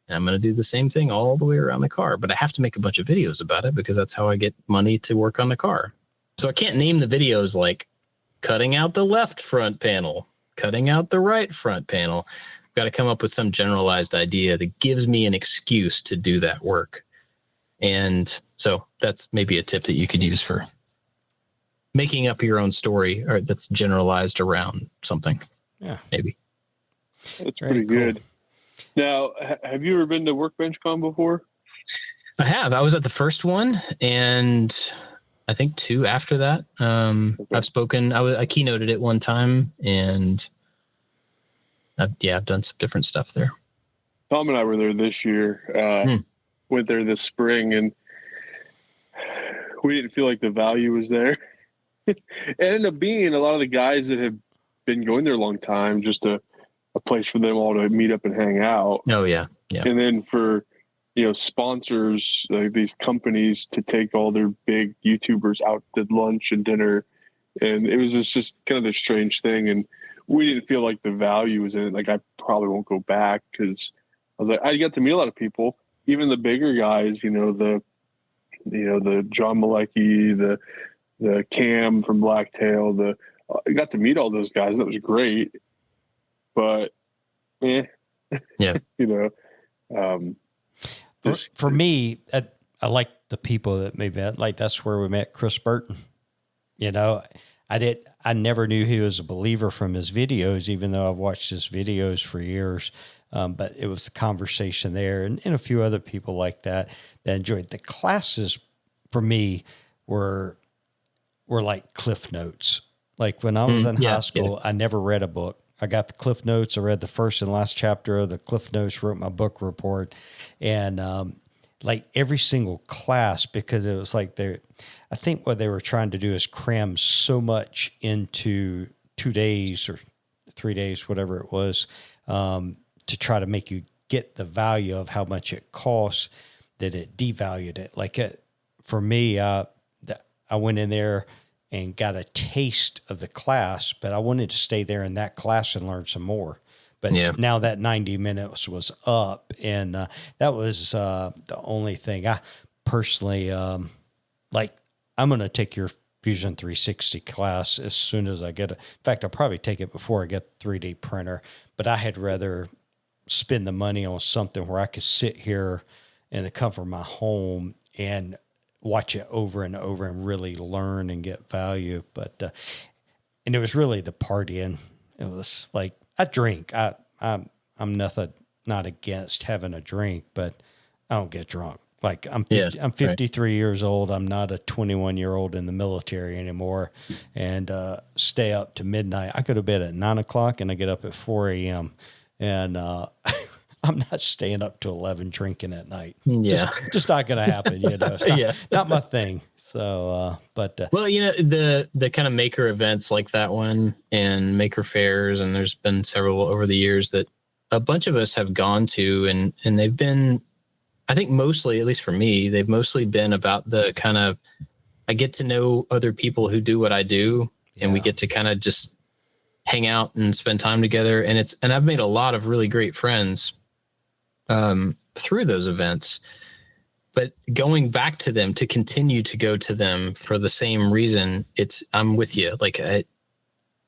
And I'm going to do the same thing all the way around the car. But I have to make a bunch of videos about it because that's how I get money to work on the car. So I can't name the videos like cutting out the left front panel, cutting out the right front panel. I've got to come up with some generalized idea that gives me an excuse to do that work. And so that's maybe a tip that you could use for making up your own story or that's generalized around something. Yeah, maybe. That's pretty good. Now, have you ever been to Workbench Con before? I have. I was at the first one and I think 2 after that. Okay. I've spoken, I keynoted it one time and I've done some different stuff there. Tom and I were there this year, went there this spring, and we didn't feel like the value was there. It ended up being a lot of the guys that have been going there a long time, just a place for them all to meet up and hang out. Oh, yeah. Yeah. And then for, sponsors, like these companies to take all their big YouTubers out to lunch and dinner. And it was just kind of a strange thing. And we didn't feel like the value was in it. Like, I probably won't go back because I was like, I got to meet a lot of people, even the bigger guys, the John Malecki, the Cam from Blacktail, I got to meet all those guys. And that was great. But, yeah. For me, I like the people that we met. Like, that's where we met Chris Burton. I never knew he was a believer from his videos, even though I've watched his videos for years. But it was the conversation there and a few other people like that enjoyed. The classes for me were like Cliff Notes. Like when I was in high school, I never read a book. I got the Cliff Notes. I read the first and last chapter of the Cliff Notes, wrote my book report, and like every single class, because it was like I think what they were trying to do is cram so much into 2 days or 3 days, whatever it was, to try to make you get the value of how much it costs, that it devalued it. Like for me, I went in there and got a taste of the class, but I wanted to stay there in that class and learn some more. But now that 90 minutes was up, and that was the only thing I personally like. I'm going to take your Fusion 360 class as soon as I get it. In fact, I'll probably take it before I get the 3D printer, but I had rather spend the money on something where I could sit here in the comfort of my home and watch it over and over and really learn and get value. But and it was really the partying it was like I drink. I'm not against having a drink, but I don't get drunk. Like I'm 53 years old. I'm not a 21-year-old in the military anymore, and stay up to midnight. I go to bed at 9:00 and I get up at 4 a.m. and I'm not staying up to 11 drinking at night. Yeah, just not gonna happen. It's not my thing. So, well, the kind of maker events like that one and maker fairs, and there's been several over the years that a bunch of us have gone to, and they've been. I think mostly, at least for me, they've mostly been about the kind of, I get to know other people who do what I do, and we get to kind of just hang out and spend time together. And I've made a lot of really great friends through those events, but going back to them, to continue to go to them for the same reason, I'm with you. Like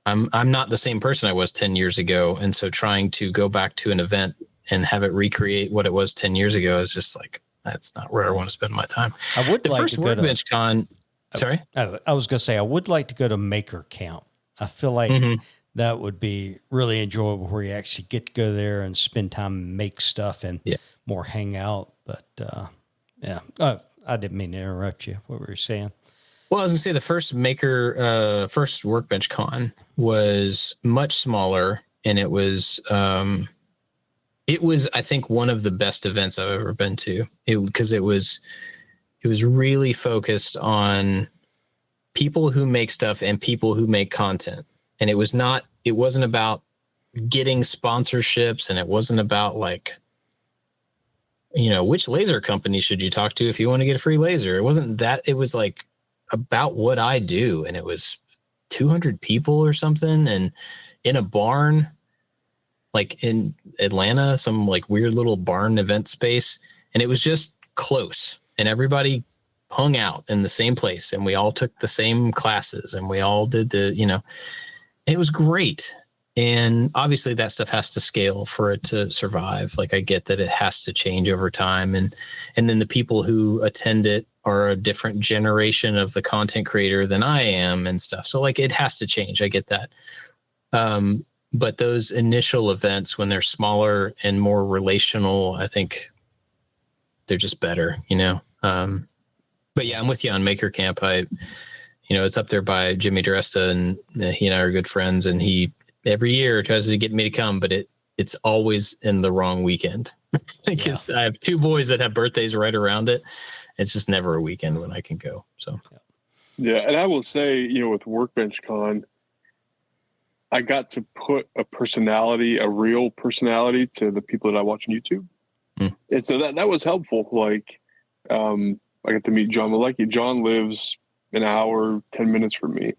I'm not the same person I was 10 years ago. And so trying to go back to an event and have it recreate what it was 10 years ago is just like, that's not where I want to spend my time. I would the like first to Workbench Con. Sorry? I was going to say, I would like to go to Maker Camp. I feel like that would be really enjoyable where you actually get to go there and spend time and make stuff and more hang out. But I didn't mean to interrupt you. What were you saying? Well, I was going to say the first Workbench Con was much smaller, and it was, I think, one of the best events I've ever been to. Because it was really focused on people who make stuff and people who make content. And it wasn't about getting sponsorships, and it wasn't about like, which laser company should you talk to if you want to get a free laser? It wasn't that. It was like about what I do. And it was 200 people or something, and in a barn, like in Atlanta, some like weird little barn event space. And it was just close, and everybody hung out in the same place, and we all took the same classes, and we all did it was great. And obviously that stuff has to scale for it to survive. Like I get that it has to change over time. And then the people who attend it are a different generation of the content creator than I am and stuff. So like it has to change. I get that. But those initial events, when they're smaller and more relational, I think they're just better, But yeah, I'm with you on Maker Camp. It's up there by Jimmy DiResta, and he and I are good friends, and he every year tries to get me to come, but it's always in the wrong weekend because I have two boys that have birthdays right around it. It's just never a weekend when I can go. So, yeah. And I will say, with Workbench Con, I got to put a real personality to the people that I watch on YouTube. And so that was helpful. Like, I got to meet John Malecki. John lives an hour, 10 minutes from me.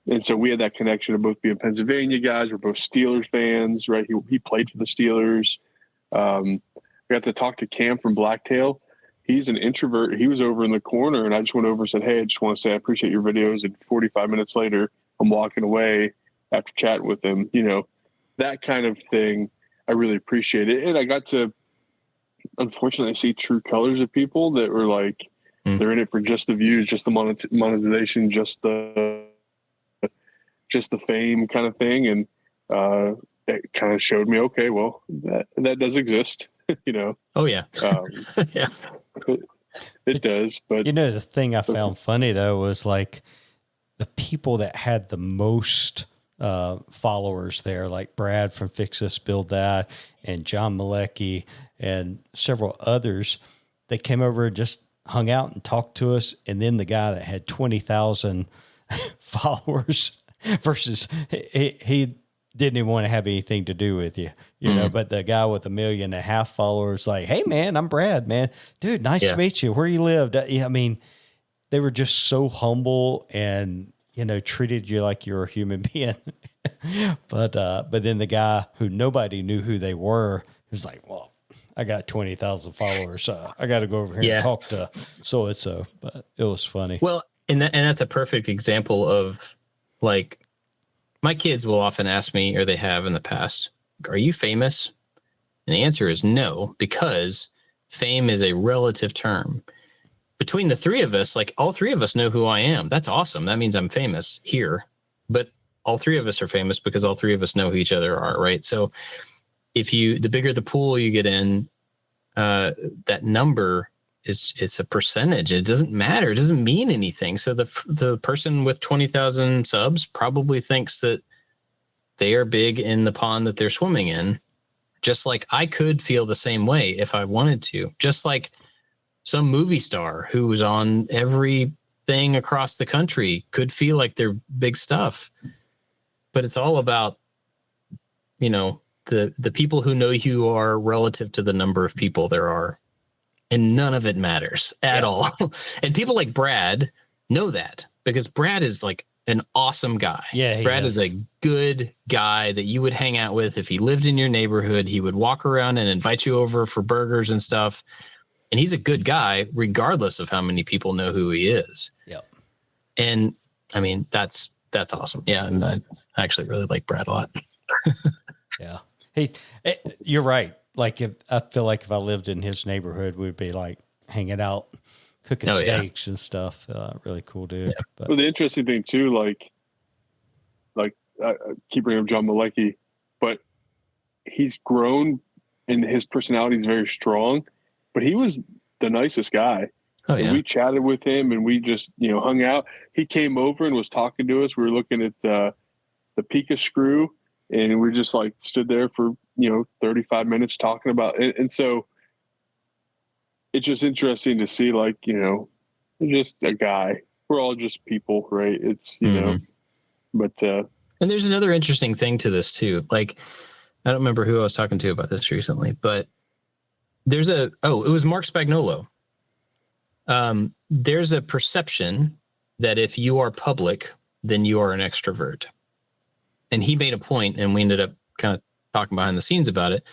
And so we had that connection of both being Pennsylvania guys. We're both Steelers fans, right? He played for the Steelers. I got to talk to Cam from Blacktail. He's an introvert. He was over in the corner, and I just went over and said, hey, I just want to say I appreciate your videos. And 45 minutes later, I'm walking away after chatting with him. That kind of thing, I really appreciate it. And I got to, unfortunately, see true colors of people that were like, they're in it for just the views, just the monetization, just the fame kind of thing. And it kind of showed me, okay, well, that does exist, Oh yeah. Yeah. It does. But the thing I found funny though was like the people that had the most followers there, like Brad from Fix This Build That and John Malecki and several others, they came over and just hung out and talked to us. And then the guy that had 20,000 followers versus he didn't even want to have anything to do with you, but the guy with 1.5 million followers, like, hey man, I'm Brad, man, dude, nice to meet you. Where you lived? I mean, they were just so humble and, treated you like you're a human being. But then the guy who nobody knew who they were was like, well, I got 20,000 followers. So I got to go over here and talk to so-and-so, but it was funny. Well, and that's a perfect example of like, my kids will often ask me, or they have in the past, are you famous? And the answer is no, because fame is a relative term. Between the three of us, like all three of us know who I am. That's awesome. That means I'm famous here. But all three of us are famous because all three of us know who each other are, right? So the bigger the pool you get in, that number it's a percentage. It doesn't matter. It doesn't mean anything. So the person with 20,000 subs probably thinks that they are big in the pond that they're swimming in. Just like I could feel the same way if I wanted to. Just like some movie star who was on everything across the country could feel like they're big stuff. But it's all about, the people who know you are relative to the number of people there are. And none of it matters at all. And people like Brad know that because Brad is like an awesome guy. Yeah, Brad is a good guy that you would hang out with if he lived in your neighborhood. He would walk around and invite you over for burgers and stuff. And he's a good guy, regardless of how many people know who he is. Yep. And I mean, that's awesome. Yeah. And I actually really like Brad a lot. Yeah. Hey, you're right. Like I feel like if I lived in his neighborhood, we'd be like hanging out, cooking steaks and stuff. Really cool dude. Yeah. But the interesting thing too, like I keep bringing up John Malecki, but he's grown and his personality is very strong. But he was the nicest guy. Oh, yeah. And we chatted with him and we just hung out. He came over and was talking to us. We were looking at the Pika screw, and we just like stood there for 35 minutes talking about it. And so it's just interesting to see, like, just a guy. We're all just people, right? It's but and there's another interesting thing to this too. Like, I don't remember who I was talking to about this recently, but there's it was Mark Spagnolo. There's a perception that if you are public, then you are an extrovert. And he made a point, and we ended up kind of talking behind the scenes about it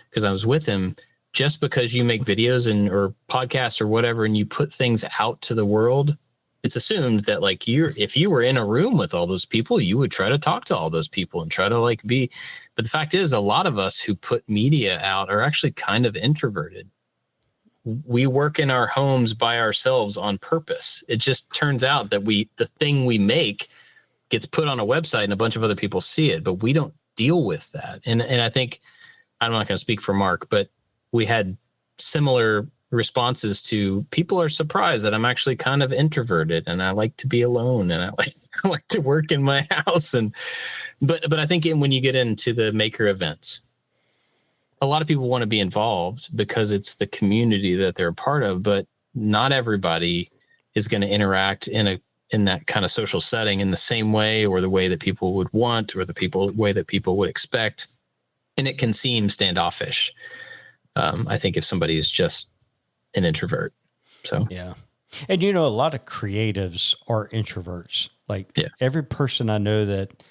because I was with him. Just because you make videos or podcasts or whatever, and you put things out to the world, it's assumed that like if you were in a room with all those people, you would try to talk to all those people and try to like be. But the fact is, a lot of us who put media out are actually kind of introverted. We work in our homes by ourselves on purpose. It just turns out that the thing we make gets put on a website and a bunch of other people see it, but we don't deal with that. And I think, I'm not going to speak for Mark, but we had similar responses to people are surprised that I'm actually kind of introverted and I like to be alone and I like to work in my house. But I think when you get into the maker events, a lot of people want to be involved because it's the community that they're a part of, but not everybody is going to interact in that kind of social setting in the same way or the way that people would want or the way that people would expect. And it can seem standoffish. I think if somebody's just an introvert. So, yeah. And, a lot of creatives are introverts. Like every person I know that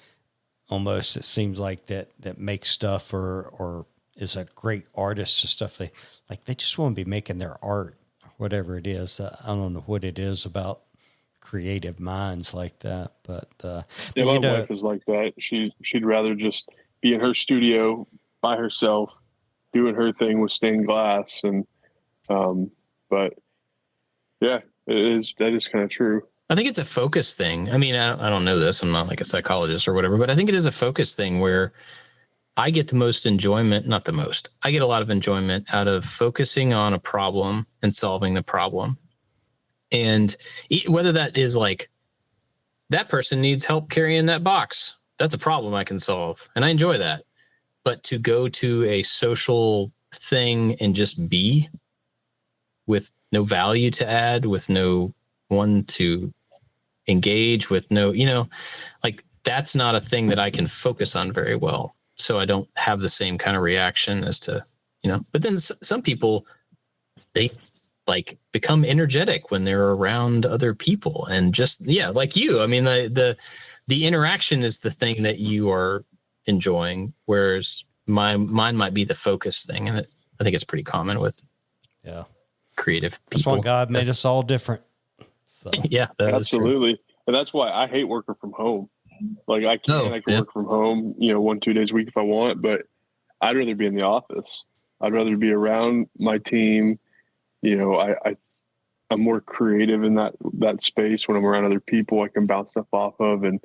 almost, it seems like that makes stuff or is a great artist and stuff. They just want to be making their art, whatever it is. I don't know what it is about creative minds like that, but my wife is like that. She'd rather just be in her studio by herself, doing her thing with stained glass, and but yeah, that is kind of true. I think it's a focus thing. I mean, I don't know this. I'm not like a psychologist or whatever, but I think it is a focus thing where I get the most enjoyment, not the most. I get a lot of enjoyment out of focusing on a problem and solving the problem. And whether that is like that person needs help carrying that box, that's a problem I can solve. And I enjoy that. But to go to a social thing and just be with no value to add, with no one to engage with, like that's not a thing that I can focus on very well. So I don't have the same kind of reaction as to, but then some people, they like become energetic when they're around other people and just, like you. I mean, the interaction is the thing that you are enjoying, whereas mine might be the focus thing. And I think it's pretty common with creative people. That's why God made us all different. So. Yeah, absolutely. And that's why I hate working from home. Like I can work from home, 1-2 days a week if I want, but I'd rather be in the office. I'd rather be around my team. I'm more creative in that space when I'm around other people I can bounce stuff off of. And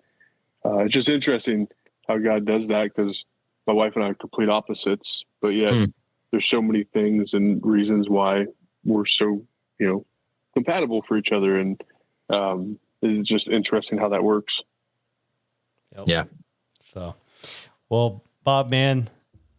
it's just interesting how God does that, because my wife and I are complete opposites, but yet there's so many things and reasons why we're so, compatible for each other. And it's just interesting how that works. Yep. Yeah. So, well, Bob, man,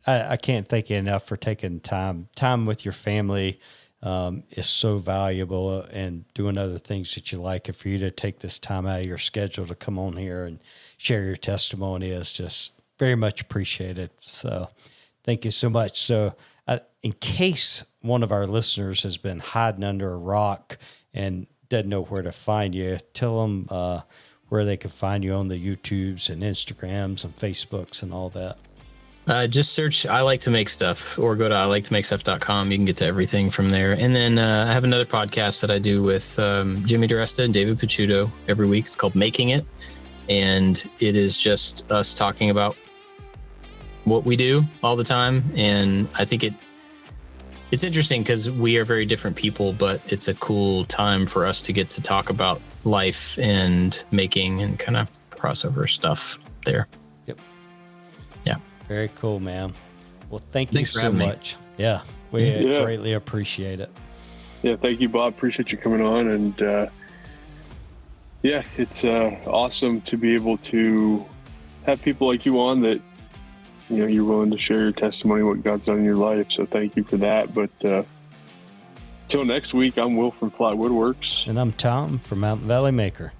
I can't thank you enough for taking time with your family. Is so valuable, and doing other things that you like. And for you to take this time out of your schedule to come on here and share your testimony is just very much appreciated. So thank you so much. So in case one of our listeners has been hiding under a rock and doesn't know where to find you, tell them where they can find you on the YouTubes and Instagrams and Facebooks and all that. Just search I Like to Make Stuff, or go to iliketomakestuff.com. You can get to everything from there. And then I have another podcast that I do with Jimmy DiResta and David Picciuto every week. It's called Making It. And it is just us talking about what we do all the time. And I think it's interesting because we are very different people, but it's a cool time for us to get to talk about life and making and kind of crossover stuff there. Yep. Yeah. Very cool, man. Well, thanks you so much. Yeah, we greatly appreciate it. Yeah, thank you, Bob. Appreciate you coming on. And it's awesome to be able to have people like you on that, you're willing to share your testimony, what God's done in your life. So thank you for that. But till next week, I'm Will from Flat Woodworks. And I'm Tom from Mountain Valley Maker.